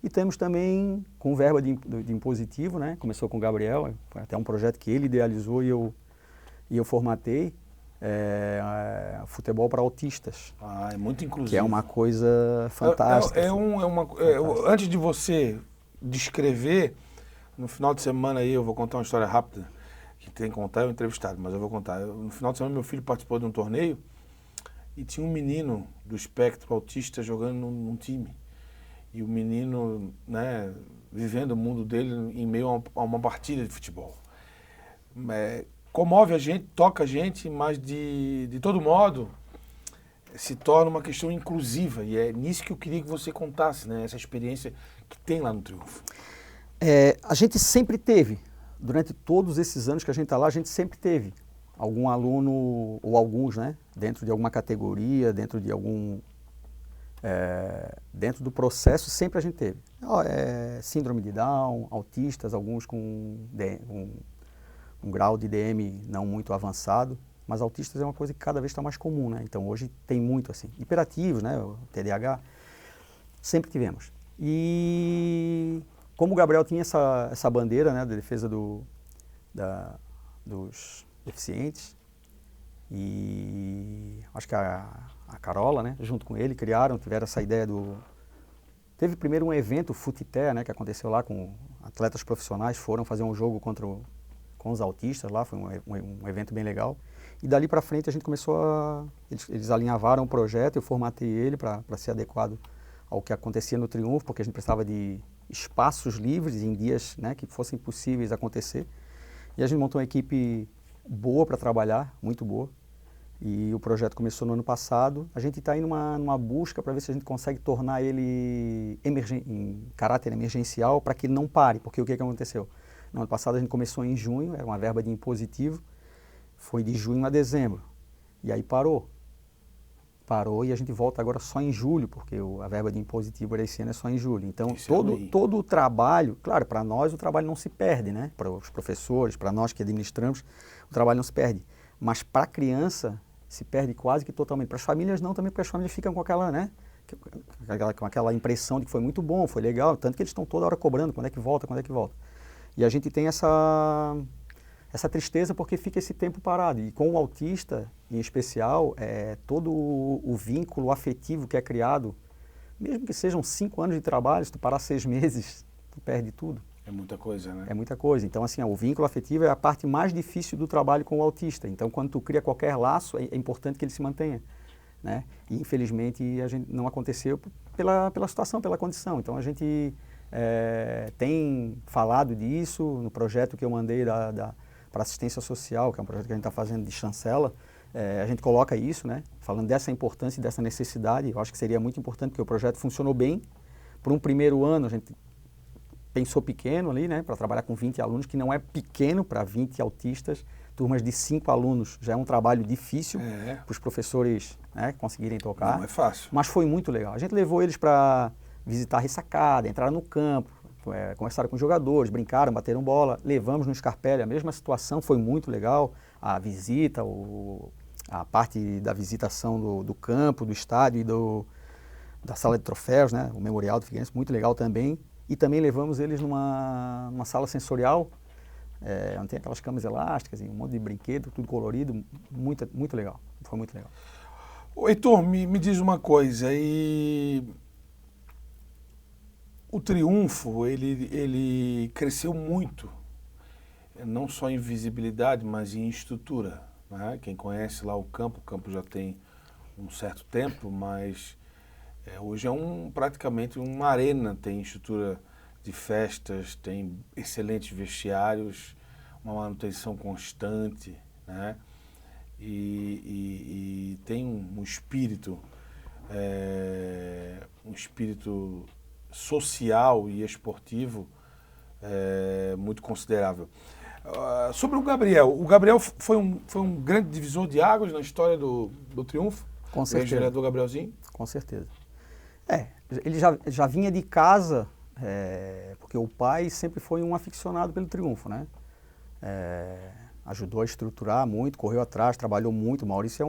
E temos também com verba de impositivo, né? Começou com o Gabriel, foi até um projeto que ele idealizou e eu formatei, futebol para autistas. É muito inclusivo. Que é uma coisa fantástica. Antes de você descrever, no final de semana aí eu vou contar uma história rápida, que tem que contar, é um entrevistado, mas eu vou contar. No final de semana meu filho participou de um torneio e tinha um menino do espectro autista jogando num time. E o menino, né, vivendo o mundo dele em meio a uma partida de futebol. Comove a gente, toca a gente, mas de todo modo se torna uma questão inclusiva. E é nisso que eu queria que você contasse, né, essa experiência que tem lá no Triunfo. A gente sempre teve, durante todos esses anos que a gente está lá, a gente sempre teve algum aluno, ou alguns, né, dentro de alguma categoria, dentro do processo, sempre a gente teve. Síndrome de Down, autistas, alguns com um grau de DM não muito avançado, mas autistas é uma coisa que cada vez está mais comum, né? Então hoje tem muito assim. Hiperativos, né, o TDAH, sempre tivemos. E como o Gabriel tinha essa bandeira, né, da defesa dos deficientes, e acho que a Carola, né, junto com ele, tiveram essa ideia Teve primeiro um evento, o Futité, né, que aconteceu lá com atletas profissionais, foram fazer um jogo com os autistas lá, foi um evento bem legal. E dali para frente a gente começou eles alinhavaram o projeto, eu formatei ele para ser adequado ao que acontecia no Triunfo, porque a gente precisava de espaços livres em dias, né, que fossem possíveis acontecer. E a gente montou uma equipe boa para trabalhar, muito boa. E o projeto começou no ano passado. A gente está indo numa busca para ver se a gente consegue tornar ele em caráter emergencial para que ele não pare, porque o que aconteceu? No ano passado a gente começou em junho, era uma verba de impositivo, foi de junho a dezembro, e aí parou. parou e a gente volta agora só em julho, porque a verba de impositivo esse ano é só em julho. Então, Isso todo o trabalho, claro, para nós o trabalho não se perde, né? Para os professores, para nós que administramos, o trabalho não se perde. Mas para a criança, se perde quase que totalmente. Para as famílias não, também porque as famílias ficam com aquela, né? Com aquela impressão de que foi muito bom, foi legal, tanto que eles estão toda hora cobrando, quando é que volta, quando é que volta. E a gente tem essa tristeza porque fica esse tempo parado. E com o autista, em especial, todo o vínculo afetivo que é criado, mesmo que sejam 5 anos de trabalho, se tu parar 6 meses, tu perde tudo. É muita coisa, né? É muita coisa. Então, assim, o vínculo afetivo é a parte mais difícil do trabalho com o autista. Então, quando tu cria qualquer laço, é importante que ele se mantenha, né? E, infelizmente, a gente não aconteceu pela situação, pela condição. Então, a gente tem falado disso no projeto que eu mandei para assistência social, que é um projeto que a gente está fazendo de chancela. A gente coloca isso, né? Falando dessa importância e dessa necessidade. Eu acho que seria muito importante, porque o projeto funcionou bem. Por um primeiro ano, a gente pensou pequeno ali, né? Para trabalhar com 20 alunos, que não é pequeno para 20 autistas. Turmas de 5 alunos já é um trabalho difícil para os professores, né, conseguirem tocar. Não é fácil. Mas foi muito legal. A gente levou eles para visitar a ressacada, entraram no campo, conversaram com os jogadores, brincaram, bateram bola, levamos no Scarpelli, a mesma situação, foi muito legal. A visita, a parte da visitação do campo, do estádio e da sala de troféus, né, o Memorial do Figueirense, muito legal também. E também levamos eles numa sala sensorial, onde tem aquelas camas elásticas e um monte de brinquedo, tudo colorido, muito legal, foi muito legal. Ô, Heitor, me diz uma coisa, o Triunfo, ele cresceu muito, não só em visibilidade, mas em estrutura, né? Quem conhece lá o campo já tem um certo tempo, mas hoje é praticamente uma arena, tem estrutura de festas, tem excelentes vestiários, uma manutenção constante, né? E tem um espírito social e esportivo muito considerável. Sobre o Gabriel foi um grande divisor de águas na história do Triunfo? Com certeza. O vereador Gabrielzinho? Com certeza. Ele já vinha de casa, porque o pai sempre foi um aficionado pelo Triunfo, né? Ajudou a estruturar muito, correu atrás, trabalhou muito. O Maurício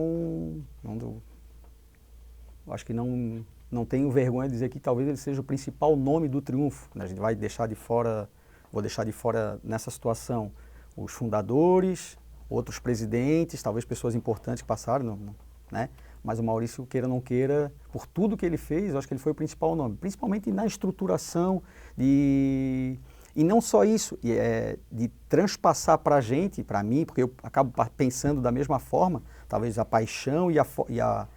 acho que não tenho vergonha de dizer que talvez ele seja o principal nome do Triunfo, né? A gente vou deixar de fora nessa situação os fundadores, outros presidentes, talvez pessoas importantes que passaram, né? Mas o Maurício, queira ou não queira, por tudo que ele fez, eu acho que ele foi o principal nome, principalmente na estruturação e não só isso, de transpassar para a gente, para mim, porque eu acabo pensando da mesma forma, talvez a paixão e a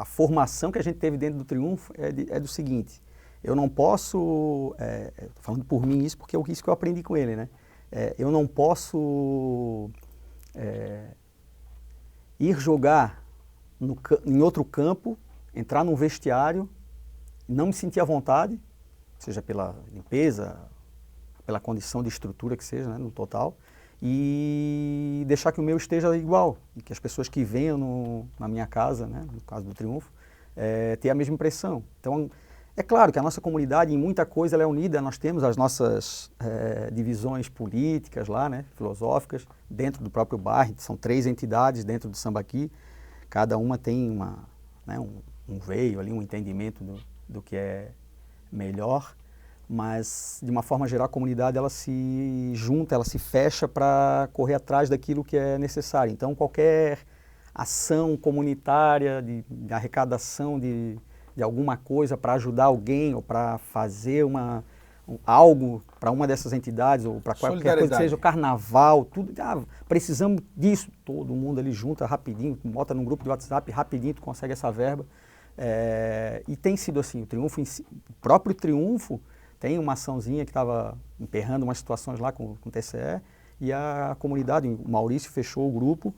formação que a gente teve dentro do Triunfo é do seguinte: eu não posso, falando por mim isso, porque é isso que eu aprendi com ele, né? Eu não posso ir jogar em outro campo, entrar num vestiário, não me sentir à vontade, seja pela limpeza, pela condição de estrutura que seja, né, no total, e deixar que o meu esteja igual, e que as pessoas que venham na minha casa, né, no caso do Triunfo, tenham a mesma impressão. Então, é claro que a nossa comunidade, em muita coisa, ela é unida. Nós temos as nossas divisões políticas lá, né, filosóficas, dentro do próprio bairro. São 3 entidades dentro do Sambaqui. Cada uma tem um veio ali, um entendimento do que é melhor. Mas, de uma forma geral, a comunidade ela se junta, ela se fecha para correr atrás daquilo que é necessário. Então, qualquer ação comunitária, de arrecadação de alguma coisa para ajudar alguém ou para fazer algo para uma dessas entidades ou para qualquer coisa, seja o carnaval, tudo, precisamos disso, todo mundo ali junta rapidinho, bota num grupo de WhatsApp, rapidinho tu consegue essa verba. E tem sido assim, o próprio Triunfo tem uma açãozinha que estava emperrando umas situações lá com o TCE e a comunidade, o Maurício fechou o grupo,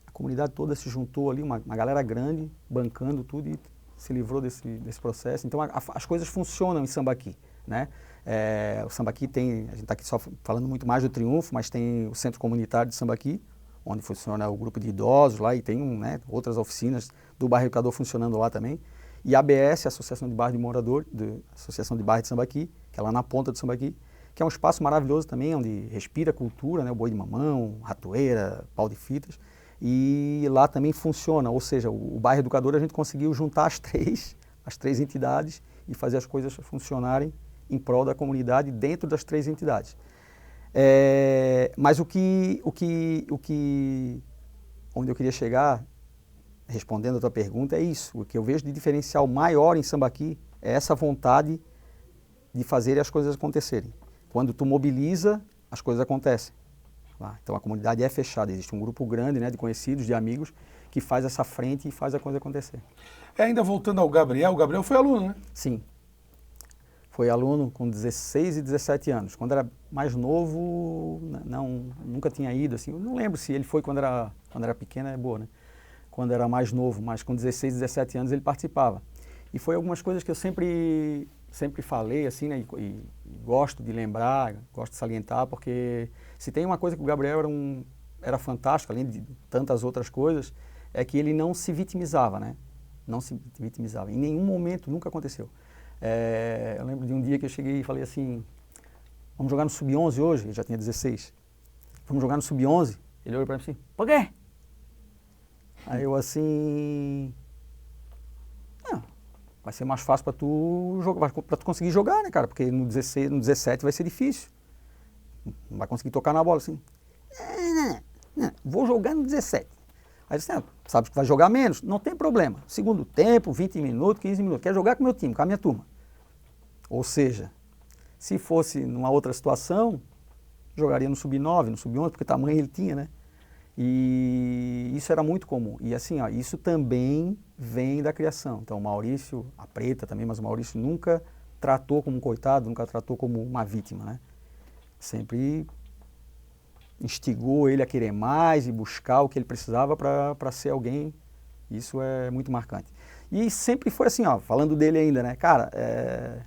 a comunidade toda se juntou ali, uma galera grande, bancando tudo e se livrou desse processo. Então as coisas funcionam em Sambaqui, né? O Sambaqui tem, a gente está aqui só falando muito mais do Triunfo, mas tem o Centro Comunitário de Sambaqui, onde funciona o grupo de idosos lá e tem outras oficinas do bairro Educador funcionando lá também. E a ABS, a Associação de Bairro de Moradores, Associação de Bairro de Sambaqui, que é lá na ponta de Sambaqui, que é um espaço maravilhoso também, onde respira cultura, né? O boi de mamão, ratoeira, pau de fitas. E lá também funciona, ou seja, o bairro Educador a gente conseguiu juntar as três entidades e fazer as coisas funcionarem em prol da comunidade dentro das 3 entidades. Mas onde eu queria chegar, respondendo a tua pergunta, é isso. O que eu vejo de diferencial maior em Sambaqui é essa vontade de fazer as coisas acontecerem. Quando tu mobiliza, as coisas acontecem. Então a comunidade é fechada, existe um grupo grande, né, de conhecidos, de amigos, que faz essa frente e faz a coisa acontecer. Ainda voltando ao Gabriel, o Gabriel foi aluno, né? Sim. Foi aluno com 16 e 17 anos. Quando era mais novo, nunca tinha ido, assim. Eu não lembro se ele foi quando era pequeno, é boa, né? Quando era mais novo, mas com 16, 17 anos ele participava. E foi algumas coisas que eu sempre falei, assim, né? E gosto de lembrar, gosto de salientar, porque se tem uma coisa que o Gabriel era fantástico, além de tantas outras coisas, é que ele não se vitimizava, né? Não se vitimizava. Em nenhum momento, nunca aconteceu. Eu lembro de um dia que eu cheguei e falei assim, vamos jogar no Sub-11 hoje? Ele já tinha 16. Vamos jogar no Sub-11? Ele olhou para mim assim, por quê? Aí eu assim, vai ser mais fácil para tu conseguir jogar, né, cara? Porque no 16, no 17 vai ser difícil. Não vai conseguir tocar na bola assim. Não, vou jogar no 17. Aí disse, sabe que vai jogar menos? Não tem problema. Segundo tempo, 20 minutos, 15 minutos. Quero jogar com o meu time, com a minha turma. Ou seja, se fosse numa outra situação, jogaria no Sub-9, no Sub-11, porque tamanho ele tinha, né? E isso era muito comum. E assim, isso também vem da criação. Então o Maurício, a Preta também, mas o Maurício nunca tratou como um coitado, nunca tratou como uma vítima, né? Sempre instigou ele a querer mais e buscar o que ele precisava para ser alguém. Isso é muito marcante. E sempre foi assim, falando dele ainda, né? Cara, é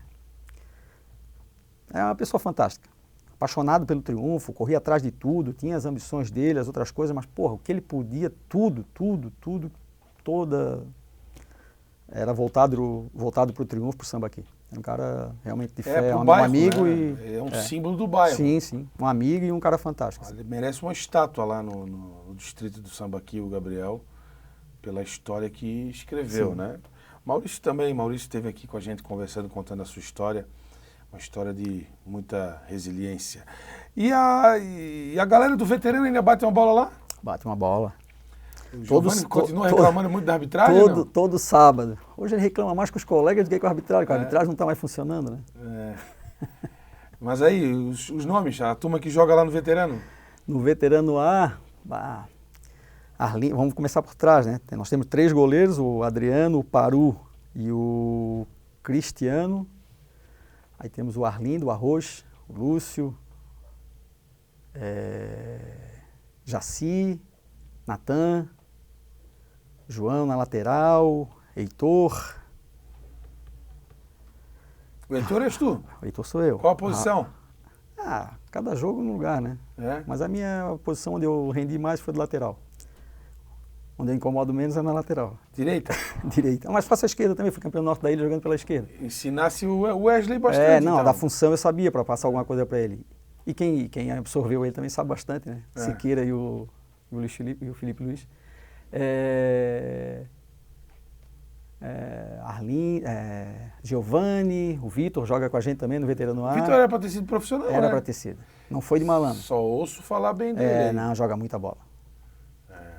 uma pessoa fantástica. Apaixonado pelo triunfo, corria atrás de tudo, tinha as ambições dele, as outras coisas, mas, porra, o que ele podia, era voltado para o triunfo, para o Sambaqui. É um cara realmente de fé, um bairro, amigo, né? É um símbolo do bairro. Sim, um amigo e um cara fantástico. Ele merece uma estátua lá no distrito do Sambaqui, o Gabriel, pela história que escreveu, né? Maurício esteve aqui com a gente conversando, contando a sua história. Uma história de muita resiliência. E a galera do veterano ainda bate uma bola lá? Bate uma bola. O Giovanni continua reclamando muito da arbitragem, não? Todo sábado. Hoje ele reclama mais com os colegas do que com a arbitragem, porque a arbitragem não está mais funcionando, né? Mas aí, os nomes, a turma que joga lá no veterano? No veterano A, vamos começar por trás, né? Nós temos 3 goleiros, o Adriano, o Paru e o Cristiano. Aí temos o Arlindo, o Arroz, o Lúcio, Jaci, Natan, João na lateral, Heitor. O Heitor és tu? O Heitor sou eu. Qual a posição? Cada jogo num lugar, né? Mas a minha posição onde eu rendi mais foi do lateral. Onde eu incomodo menos é na lateral. Direita? Direita. Mas faço a esquerda também, fui campeão norte da ilha jogando pela esquerda. Ensinasse o Wesley bastante, não, então. Da função eu sabia para passar alguma coisa para ele. E quem absorveu ele também sabe bastante, né? Siqueira e o Luiz Felipe, e o Felipe Luiz. Arlin, Giovanni, o Vitor joga com a gente também no Veterano A. O Vitor era para ter sido profissional, Era para ter sido. Não foi de malandro. Só ouço falar bem dele. Não, joga muita bola.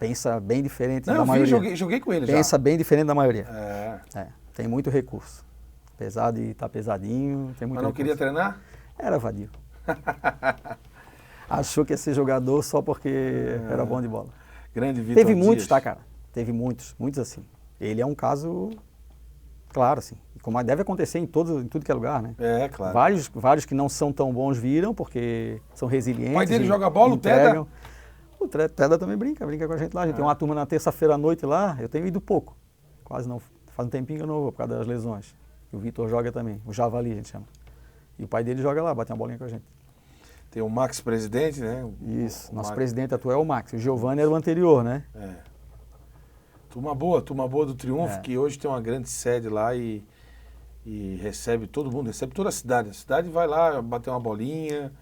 Pensa bem diferente da maioria. Joguei com ele Pensa bem diferente da maioria. Tem muito recurso. Apesar de estar pesadinho, tem muito recurso. Mas não queria treinar? Era vadio. Achou que ia ser jogador só porque era bom de bola. Grande Vitor Teve muitos, Dias. tá, cara? Teve muitos assim. Ele é um caso, claro, assim. Como deve acontecer em tudo que é lugar, né? Claro. Vários que não são tão bons viram porque são resilientes. O pai dele joga bola, o Teda? O Teda também brinca com a gente lá. A gente tem uma turma na terça-feira à noite lá, eu tenho ido pouco. Quase não. Faz um tempinho que eu não vou por causa das lesões. E o Vitor joga também, o Javali a gente chama. E o pai dele joga lá, bate uma bolinha com a gente. Tem o Max presidente, né? Isso, O nosso Max. presidente atual é o Max. O Giovanni era o anterior, né? É. Turma boa do Triunfo, que hoje tem uma grande sede lá e recebe todo mundo, recebe toda a cidade. A cidade vai lá bater uma bolinha,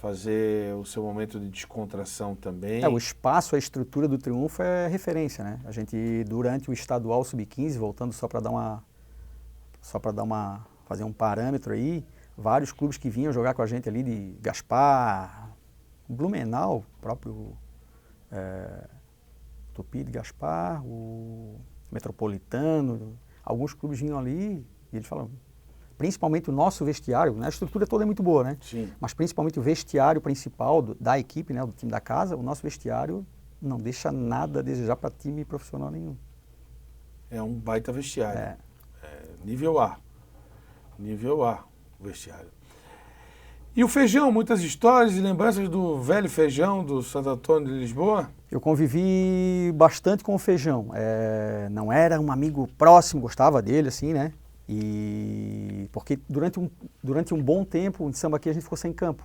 fazer o seu momento de descontração também. O espaço, a estrutura do Triunfo é referência, né? A gente, durante o estadual sub-15, voltando só para fazer um parâmetro aí, vários clubes que vinham jogar com a gente ali, de Gaspar, Blumenau, próprio Tupi de Gaspar, o Metropolitano, alguns clubes vinham ali e eles falam, principalmente o nosso vestiário, né? A estrutura toda é muito boa, né? Sim. Mas principalmente o vestiário principal da equipe, né? Do time da casa, o nosso vestiário não deixa nada a desejar para time profissional nenhum. É um baita vestiário. É. Nível A. Nível A, o vestiário. E o Feijão, muitas histórias e lembranças do velho Feijão do Santo Antônio de Lisboa? Eu convivi bastante com o Feijão. Não era um amigo próximo, gostava dele, assim, né? Porque durante um bom tempo em Sambaqui a gente ficou sem campo.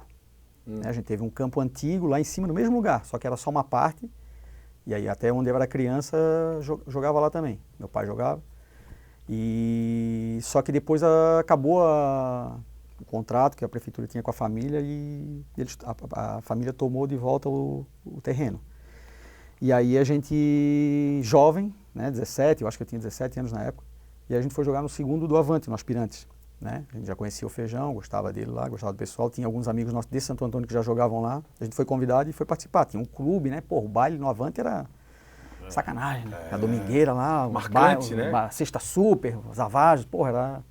Né? A gente teve um campo antigo lá em cima, no mesmo lugar, só que era só uma parte. E aí até onde eu era criança, jogava lá também. Meu pai jogava. Só que depois acabou o contrato que a prefeitura tinha com a família e a família tomou de volta o terreno. E aí a gente, jovem, né, 17, eu acho que eu tinha 17 anos na época, e a gente foi jogar no segundo do Avante, no Aspirantes. Né? A gente já conhecia o Feijão, gostava dele lá, gostava do pessoal, tinha alguns amigos nossos de Santo Antônio que já jogavam lá, a gente foi convidado e foi participar. Tinha um clube, né? Pô, o baile no Avante era sacanagem, né? A domingueira lá, marcante, né? A Sexta Super, os Avages, porra, era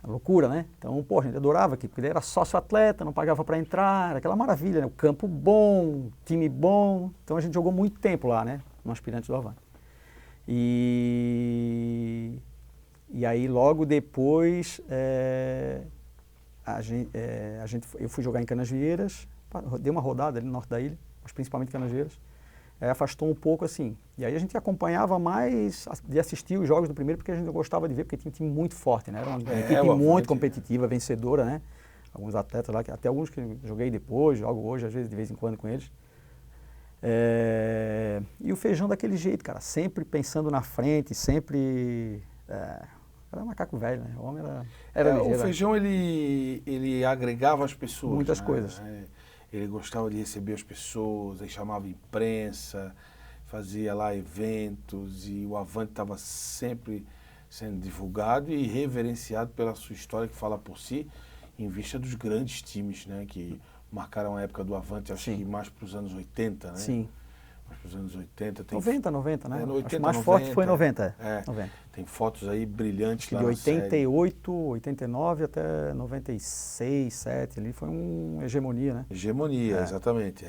loucura, né? Então, pô, a gente adorava aqui, porque ele era sócio-atleta, não pagava para entrar, era aquela maravilha, né? O campo bom, time bom, então a gente jogou muito tempo lá, né? No Aspirante do Avante. E aí, logo depois, eu fui jogar em Canasvieiras, dei uma rodada ali no norte da ilha, mas principalmente Canasvieiras, afastou um pouco assim. E aí a gente acompanhava mais de assistir os jogos do primeiro, porque a gente gostava de ver, porque tinha um time muito forte, né? Era uma equipe muito competitiva, vencedora, né? Alguns atletas lá, até alguns que eu joguei depois, jogo hoje, às vezes, de vez em quando com eles. E o Feijão daquele jeito, cara, sempre pensando na frente, sempre... Era macaco velho, né? O homem era ligeiro. O Feijão, ele agregava as pessoas. Muitas né? coisas. Ele gostava de receber as pessoas, aí chamava imprensa, fazia lá eventos, e o Avante estava sempre sendo divulgado e reverenciado pela sua história, que fala por si, em vista dos grandes times, né? Que marcaram a época do Avante, acho que mais para os anos 80, né? Sim. Mais para os anos 80. 90, né? 80, acho mais 90, forte foi 90. 90. Tem fotos aí brilhantes lá de na 88, 89 até 96, 7, ali foi uma hegemonia, né? Hegemonia, exatamente.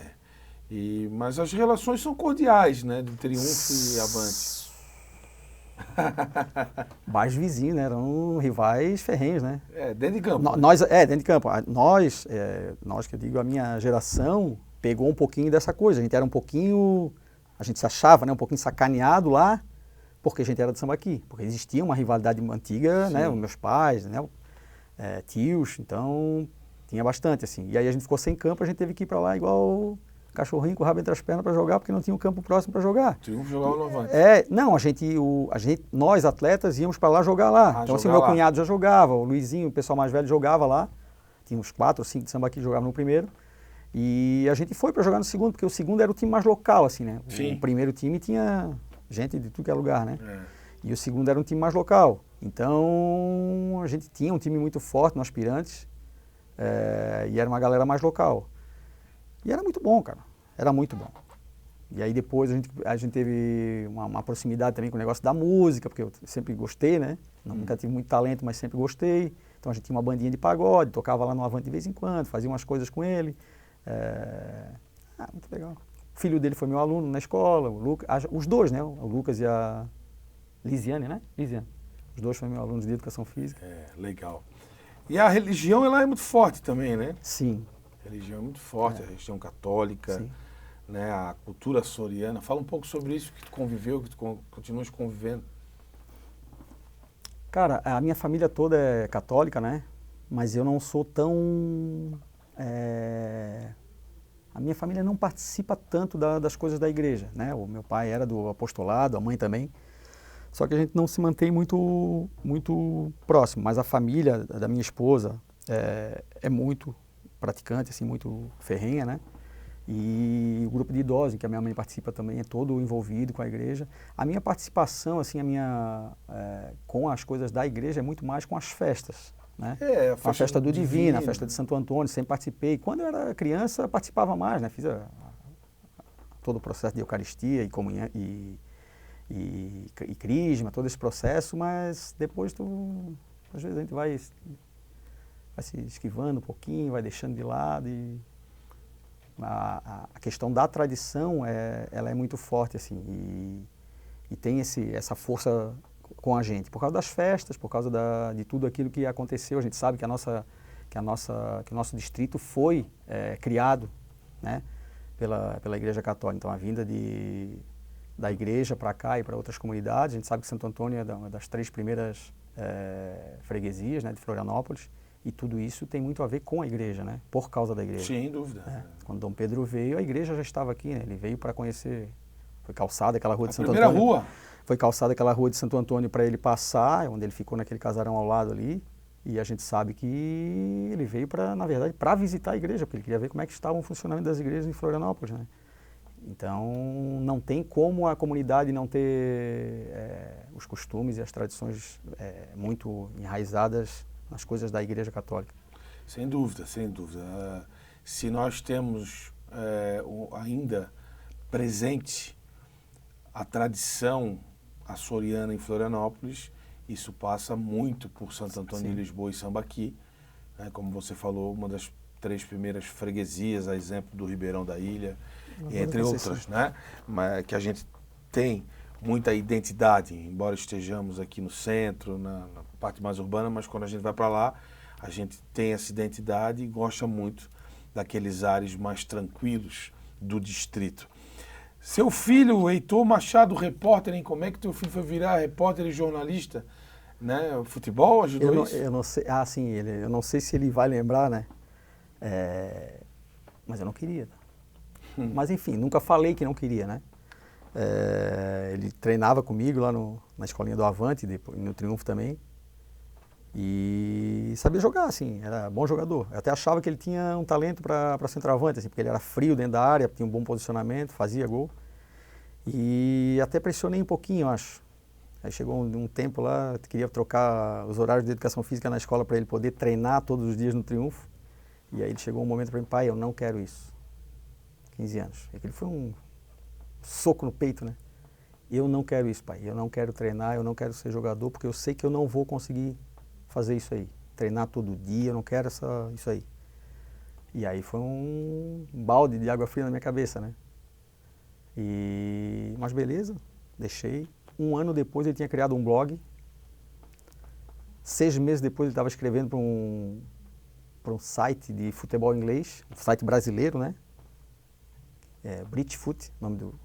Mas as relações são cordiais, né? De Triunfo e Avante. Mais vizinhos, né? Eram rivais ferrenhos, né? Dentro de campo. Dentro de campo. Nós, que eu digo, a minha geração, pegou um pouquinho dessa coisa. A gente era um pouquinho, a gente se achava, né? Um pouquinho sacaneado lá, porque a gente era de Sambaqui. Porque existia uma rivalidade antiga, né? Os meus pais, né? Tios, então tinha bastante, assim. E aí a gente ficou sem campo, a gente teve que ir para lá igual cachorrinho com o rabo entre as pernas para jogar, porque não tinha um campo próximo para jogar. O Triunfo jogava no Avante. Não, nós atletas íamos para lá jogar lá. Então assim, meu cunhado já jogava, o Luizinho, o pessoal mais velho jogava lá. Tinha uns 4 ou 5 de Sambaqui que jogavam no primeiro. E a gente foi para jogar no segundo, porque o segundo era o time mais local, assim, né? Sim. O primeiro time tinha gente de tudo que é lugar, né? E o segundo era um time mais local. Então, a gente tinha um time muito forte no Aspirantes, e era uma galera mais local. E era muito bom, cara. Era muito bom. E aí depois a gente teve uma proximidade também com o negócio da música, porque eu sempre gostei, né? Nunca tive muito talento, mas sempre gostei. Então a gente tinha uma bandinha de pagode, tocava lá no Avante de vez em quando, fazia umas coisas com ele. Muito legal. O filho dele foi meu aluno na escola, o Lucas, os dois, né? O Lucas e a Lisiane, né? Lisiane. Os dois foram meus alunos de educação física. Legal. E a religião, ela é muito forte também, né? Sim. A religião é muito forte, a religião católica, né? A cultura açoriana. Fala um pouco sobre isso, que tu conviveu, que tu continuas convivendo. Cara, a minha família toda é católica, né? Mas eu não sou tão a minha família não participa tanto das coisas da igreja, né? O meu pai era do apostolado, a mãe também. Só que a gente não se mantém muito próximo. Mas a família da minha esposa é muito praticante, assim, muito ferrenha, né? E o grupo de idosos, em que a minha mãe participa também, é todo envolvido com a igreja. A minha participação, assim, com as coisas da igreja é muito mais com as festas, né? A festa do Divino, a festa de Santo Antônio, sempre participei. Quando eu era criança, participava mais, né? Fiz todo o processo de Eucaristia e comunhão e crisma, todo esse processo, mas depois às vezes a gente vai se esquivando um pouquinho, vai deixando de lado e a questão da tradição, ela é muito forte, assim, e tem essa força com a gente, por causa das festas, por causa de tudo aquilo que aconteceu. A gente sabe que o nosso distrito foi criado, né, pela Igreja Católica. Então, a vinda da igreja para cá e para outras comunidades, a gente sabe que Santo Antônio é uma das 3 primeiras freguesias, né, de Florianópolis, e tudo isso tem muito a ver com a igreja, né, por causa da igreja. Sem dúvida. Quando Dom Pedro veio, a igreja já estava aqui, né, ele veio para conhecer, foi calçada aquela rua de Santo Antônio. A primeira rua? Foi calçada aquela rua de Santo Antônio para ele passar, onde ele ficou naquele casarão ao lado ali, e a gente sabe que ele veio na verdade, para visitar a igreja, porque ele queria ver como é que estava o funcionamento das igrejas em Florianópolis, né. Então, não tem como a comunidade não ter os costumes e as tradições muito enraizadas nas coisas da Igreja Católica. Sem dúvida, sem dúvida. Se nós temos ainda presente a tradição açoriana em Florianópolis, isso passa muito por Santo Antônio de Lisboa e Sambaqui, né? Como você falou, uma das 3 primeiras freguesias, a exemplo do Ribeirão da Ilha, e entre outras, né? Mas que a gente tem muita identidade, embora estejamos aqui no centro, na parte mais urbana, mas quando a gente vai para lá, a gente tem essa identidade e gosta muito daqueles ares mais tranquilos do distrito. Seu filho, o Heitor Machado, repórter, hein? Como é que teu filho foi virar repórter e jornalista? Né? O futebol ajudou isso? Eu não sei, sim, eu não sei se ele vai lembrar, né? Mas eu não queria. Mas enfim, nunca falei que não queria, né? Ele treinava comigo lá na escolinha do Avante, depois no Triunfo também. E sabia jogar, assim, era bom jogador. Eu até achava que ele tinha um talento para centroavante, assim, porque ele era frio dentro da área, tinha um bom posicionamento, fazia gol. E até pressionei um pouquinho, eu acho. Aí chegou um tempo lá, queria trocar os horários de educação física na escola para ele poder treinar todos os dias no Triunfo. E aí ele chegou um momento para mim, pai, eu não quero isso. 15 anos. E aquele foi um soco no peito, né? Eu não quero isso, pai. Eu não quero treinar, eu não quero ser jogador, porque eu sei que eu não vou conseguir fazer isso aí. Treinar todo dia, eu não quero isso aí. E aí foi um balde de água fria na minha cabeça, né? Mas beleza, deixei. 1 ano depois ele tinha criado um blog. 6 meses depois ele estava escrevendo para um site de futebol inglês, um site brasileiro, né? Britfoot, nome do...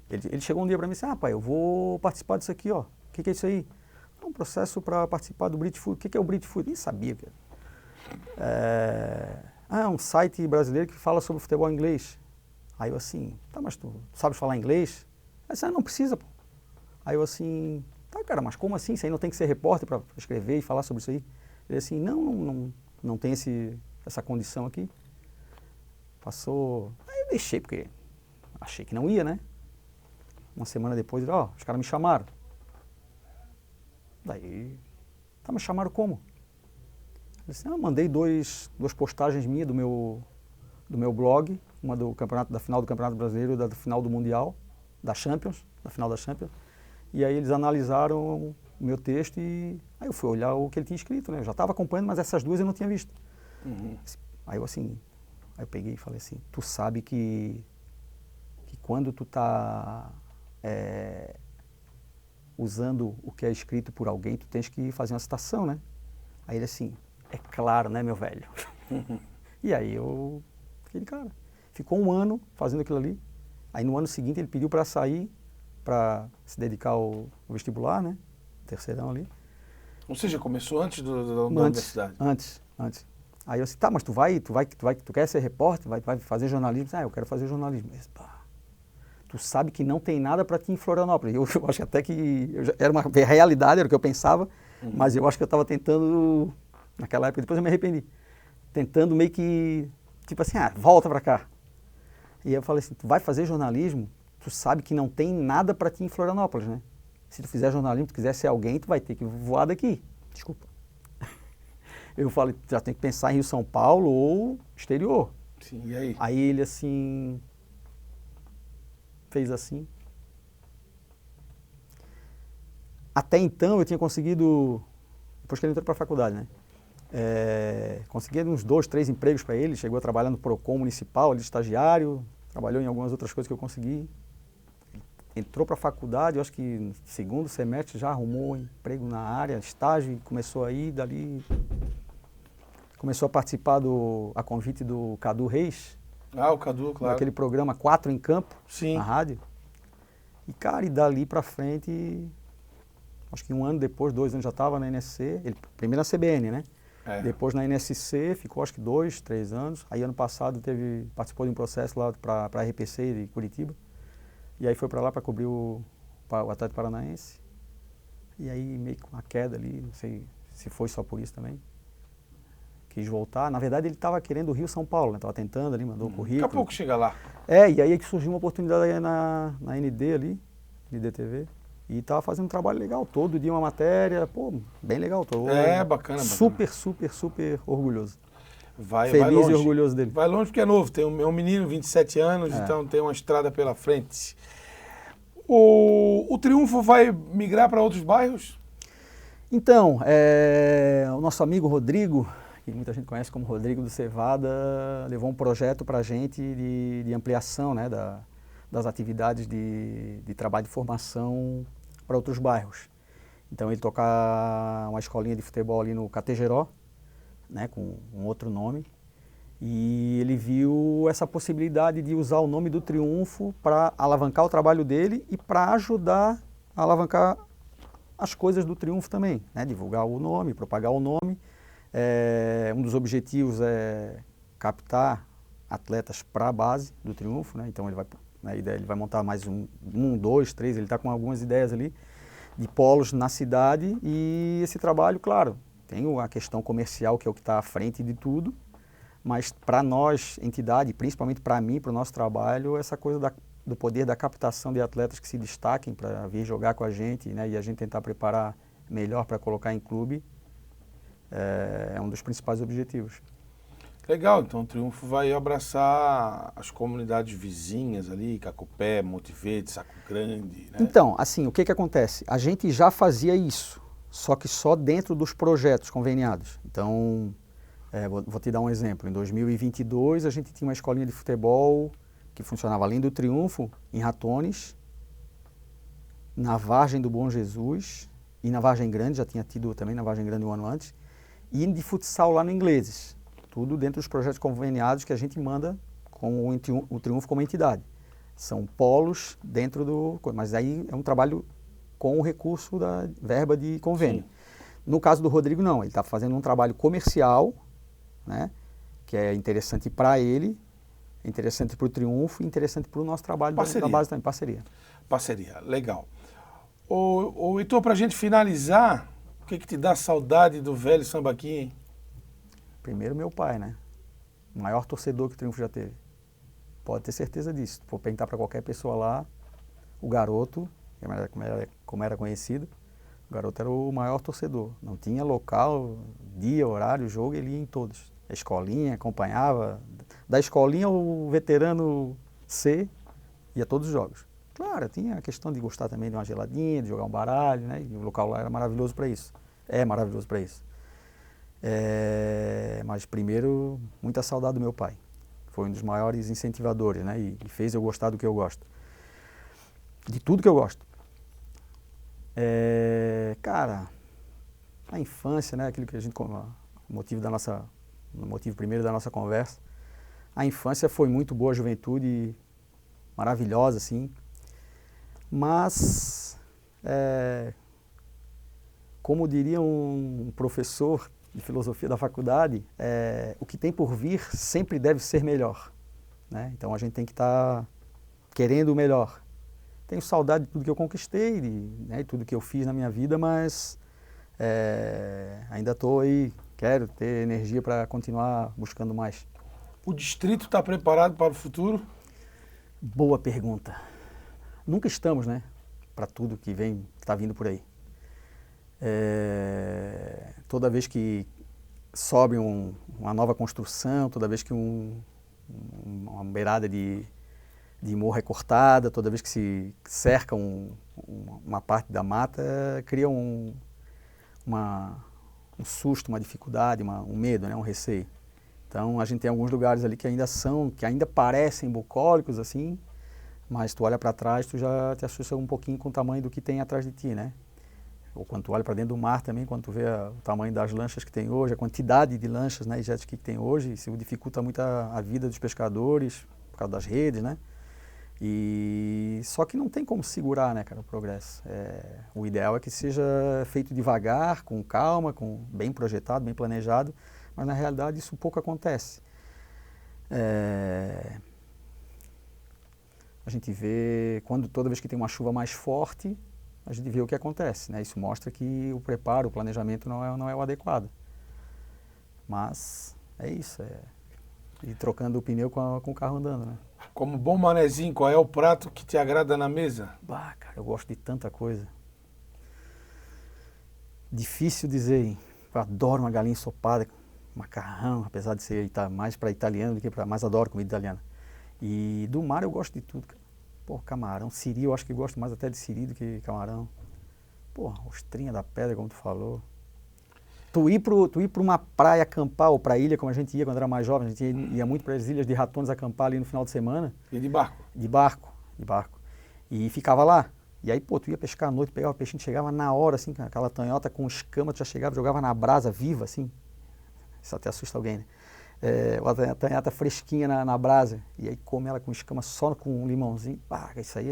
Ele chegou um dia para mim e disse, pai, eu vou participar disso aqui, ó. O que é isso aí? É um processo para participar do Britfoot. O que é o Britfoot? Nem sabia. É um site brasileiro que fala sobre futebol inglês. Aí eu assim, tá, mas tu sabes falar inglês? Aí disse, não precisa, pô. Aí eu assim, tá, cara, mas como assim? Isso aí não tem que ser repórter para escrever e falar sobre isso aí? Ele assim, não tem essa condição aqui. Passou... Aí eu deixei, porque achei que não ia, né? Uma semana depois, os caras me chamaram. Daí, tá, me chamaram como? Eu disse, mandei duas postagens minhas do meu blog, uma da final do Campeonato Brasileiro e da final do Mundial, da final da Champions. E aí eles analisaram o meu texto e aí eu fui olhar o que ele tinha escrito, né? Eu já estava acompanhando, mas essas 2 eu não tinha visto. Uhum. Aí eu peguei e falei assim, tu sabe que quando tu tá usando o que é escrito por alguém, tu tens que fazer uma citação, né? Aí ele assim, é claro, né, meu velho? E aí aquele cara, ficou 1 ano fazendo aquilo ali. Aí no ano seguinte ele pediu para sair, para se dedicar ao vestibular, né? Terceirão ali. Ou seja, começou antes da universidade? Antes. Aí eu disse, tá, mas tu quer ser repórter? Vai fazer jornalismo? Ah, eu quero fazer jornalismo. Eu disse, pá, tu sabe que não tem nada para ti em Florianópolis. Eu acho até que era uma realidade, era o que eu pensava, mas eu acho que eu estava tentando, naquela época, depois eu me arrependi, tentando meio que, tipo assim, volta para cá. E eu falei assim, tu vai fazer jornalismo, tu sabe que não tem nada para ti em Florianópolis, né? Se tu fizer jornalismo, tu quiser ser alguém, tu vai ter que voar daqui. Desculpa. Eu falei, já tem que pensar em Rio, São Paulo ou exterior. Sim, e aí? Aí ele assim, fez assim. Até então eu tinha conseguido, depois que ele entrou para a faculdade, né? Consegui uns 2, 3 empregos para ele, chegou a trabalhar no Procon Municipal, ele estagiário, trabalhou em algumas outras coisas que eu consegui. Entrou para a faculdade, eu acho que no segundo semestre já arrumou emprego na área, estágio, e começou a ir dali. Começou a participar a convite do Cadu Reis. Ah, o Cadu, claro. Daquele programa 4 em Campo, Sim. na rádio. E, cara, e dali para frente, acho que 1 ano depois, 2 anos já estava na NSC, ele, primeiro na CBN, né? Depois na NSC, ficou acho que 2, 3 anos. Aí ano passado participou de um processo lá para a RPC de Curitiba. E aí foi para lá para cobrir o Atlético Paranaense. E aí meio que uma queda ali, não sei se foi só por isso também. Quis voltar. Na verdade ele estava querendo o Rio, São Paulo, né? Estava tentando ali, mandou o currículo. Daqui a pouco chega lá. E aí que surgiu uma oportunidade aí na ND ali, NDTV. E estava fazendo um trabalho legal, todo dia uma matéria, pô, bem legal. Bacana. Super orgulhoso. Vai Feliz longe. E orgulhoso dele. Vai longe porque é novo, é um menino, 27 anos, então tem uma estrada pela frente. O Triunfo vai migrar para outros bairros? Então, o nosso amigo Rodrigo, que muita gente conhece como Rodrigo do Cevada, levou um projeto para a gente de ampliação, né, das atividades de trabalho de formação para outros bairros. Então ele toca uma escolinha de futebol ali no Categeró, né, com um outro nome, e ele viu essa possibilidade de usar o nome do Triunfo para alavancar o trabalho dele e para ajudar a alavancar as coisas do Triunfo também, né, divulgar o nome, propagar o nome. Um dos objetivos é captar atletas para a base do Triunfo, né, então ele vai montar mais 1, 2, 3, ele está com algumas ideias ali de polos na cidade e esse trabalho, claro, tem a questão comercial que é o que está à frente de tudo, mas para nós, entidade, principalmente para mim, para o nosso trabalho, essa coisa do poder da captação de atletas que se destaquem para vir jogar com a gente, né, e a gente tentar preparar melhor para colocar em clube, é um dos principais objetivos. Legal, então o Triunfo vai abraçar as comunidades vizinhas ali, Cacupé, Monte Verde, Saco Grande, né? Então, assim, o que acontece? A gente já fazia isso, só que só dentro dos projetos conveniados. Então, vou te dar um exemplo. Em 2022, a gente tinha uma escolinha de futebol que funcionava além do Triunfo, em Ratones, na Vargem do Bom Jesus e na Vargem Grande, já tinha tido também na Vargem Grande um ano antes, e de futsal lá no Ingleses. Tudo dentro dos projetos conveniados que a gente manda com o Triunfo como entidade. São polos dentro do... Mas aí é um trabalho com o recurso da verba de convênio. Sim. No caso do Rodrigo, não. Ele está fazendo um trabalho comercial, né, que é interessante para ele, interessante para o Triunfo e interessante para o nosso trabalho da base também. Parceria, legal. Heitor, para a gente finalizar, o que te dá saudade do velho Sambaqui, hein? Primeiro, meu pai, né? O maior torcedor que o Triunfo já teve. Pode ter certeza disso. Vou perguntar para qualquer pessoa lá, o garoto, como era conhecido, o garoto era o maior torcedor. Não tinha local, dia, horário, jogo, ele ia em todos. A escolinha, acompanhava. Da escolinha, o veterano C ia a todos os jogos. Claro, tinha a questão de gostar também de uma geladinha, de jogar um baralho, né? E o local lá era maravilhoso para isso. É maravilhoso para isso. Mas primeiro, muita saudade do meu pai. Foi um dos maiores incentivadores, né? E fez eu gostar do que eu gosto. De tudo que eu gosto. Cara, a infância, né? Aquilo que a gente... O motivo primeiro da nossa conversa. A infância foi muito boa, a juventude maravilhosa, assim. Mas, como diria um professor de filosofia da faculdade, o que tem por vir sempre deve ser melhor, né? Então a gente tem que estar querendo o melhor. Tenho saudade de tudo que eu conquistei, de tudo que eu fiz na minha vida, mas ainda estou aí, quero ter energia para continuar buscando mais. O distrito está preparado para o futuro? Boa pergunta. Nunca estamos, né, para tudo que está vindo por aí. Toda vez que sobe uma nova construção, toda vez que uma beirada de morro é cortada, toda vez que se cerca uma parte da mata, cria um susto, uma dificuldade, um medo, né, um receio. Então a gente tem alguns lugares ali que ainda parecem bucólicos assim, mas tu olha para trás, tu já te assusta um pouquinho com o tamanho do que tem atrás de ti, né? Ou quando tu olha para dentro do mar também, quando tu vê o tamanho das lanchas que tem hoje, a quantidade de lanchas, né, e jet ski que tem hoje, isso dificulta muito a vida dos pescadores, por causa das redes, né? Só que não tem como segurar, né, cara, o progresso. O ideal é que seja feito devagar, com calma, bem projetado, bem planejado, mas na realidade isso pouco acontece. A gente vê, toda vez que tem uma chuva mais forte, a gente vê o que acontece, né? Isso mostra que o preparo, o planejamento não é o adequado. Mas é isso, ir trocando o pneu com o carro andando, né? Como bom manezinho, qual é o prato que te agrada na mesa? Bah, cara, eu gosto de tanta coisa. Difícil dizer, hein? Eu adoro uma galinha ensopada, macarrão, apesar de ser mais para italiano do que mais adoro comida italiana. E do mar eu gosto de tudo, cara. Pô, camarão, siri, eu acho que gosto mais até de siri do que camarão. Pô, ostrinha da pedra, como tu falou. Tu ir para uma praia acampar, ou para ilha, como a gente ia quando era mais jovem, a gente ia muito para as ilhas de Ratones acampar ali no final de semana. E de barco? De barco. E ficava lá. E aí, pô, tu ia pescar à noite, pegava o peixinho, chegava na hora, assim, aquela tanhota com escama, tu já chegava, jogava na brasa viva, assim. Isso até assusta alguém, né? A tanhata fresquinha na brasa, e aí come ela com escama só com um limãozinho. Ah, isso aí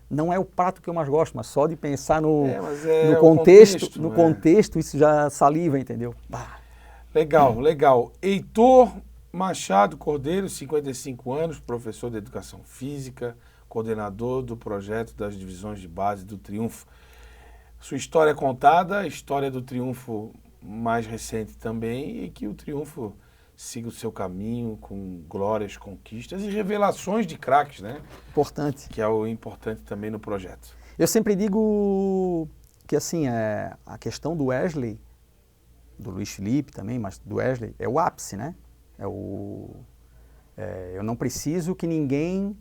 não é o prato que eu mais gosto, mas só de pensar no contexto, isso já saliva, entendeu? Ah. Legal. Heitor Machado Cordeiro, 55 anos, professor de Educação Física, coordenador do projeto das divisões de base do Triunfo. Sua história contada, a história do Triunfo mais recente também, e que o Triunfo siga o seu caminho com glórias, conquistas e revelações de craques, né? Importante. Que é o importante também no projeto. Eu sempre digo que, assim, a questão do Wesley, do Luiz Felipe também, mas do Wesley, é o ápice, né? Eu não preciso que ninguém,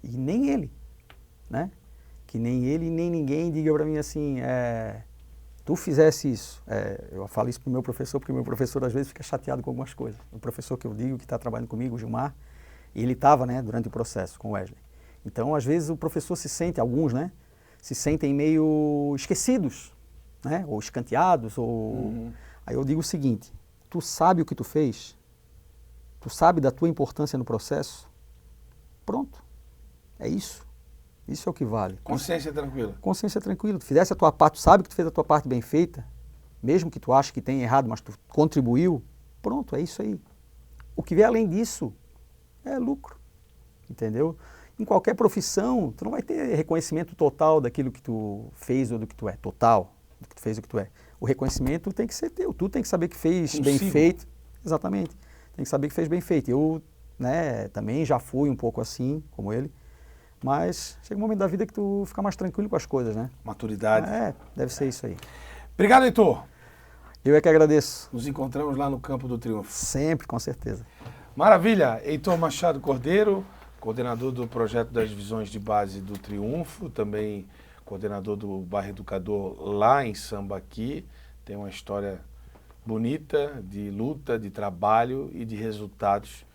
e nem ele, né? Que nem ele, nem ninguém diga para mim assim, tu fizesse isso. Eu falo isso para o meu professor, porque o meu professor às vezes fica chateado com algumas coisas. O professor que eu digo, que está trabalhando comigo, o Gilmar, ele estava, né, durante o processo com o Wesley. Então, às vezes, o professor alguns, né, se sentem meio esquecidos, né, ou escanteados, Aí eu digo o seguinte, tu sabe o que tu fez? Tu sabe da tua importância no processo? Pronto, é isso. Isso é o que vale. Consciência tranquila. Consciência tranquila. Tu fizesse a tua parte, tu sabe que tu fez a tua parte bem feita, mesmo que tu ache que tenha errado, mas tu contribuiu, pronto, é isso aí. O que vier além disso é lucro, entendeu? Em qualquer profissão, tu não vai ter reconhecimento total daquilo que tu fez ou do que tu é, total, do que tu fez ou do que tu é. O reconhecimento tem que ser teu, tu tem que saber que fez bem feito. Exatamente, tem que saber que fez bem feito. Eu, né, também já fui um pouco assim, como ele, mas chega um momento da vida que tu fica mais tranquilo com as coisas, né? Maturidade. Deve ser isso aí. Obrigado, Heitor. Eu é que agradeço. Nos encontramos lá no Campo do Triunfo. Sempre, com certeza. Maravilha. Heitor Machado Cordeiro, coordenador do projeto das divisões de base do Triunfo, também coordenador do Bairro Educador lá em Sambaqui. Tem uma história bonita de luta, de trabalho e de resultados,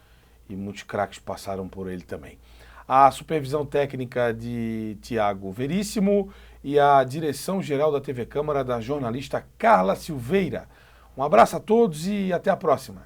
e muitos craques passaram por ele também. A supervisão técnica de Tiago Veríssimo e a direção-geral da TV Câmara da jornalista Carla Silveira. Um abraço a todos e até a próxima.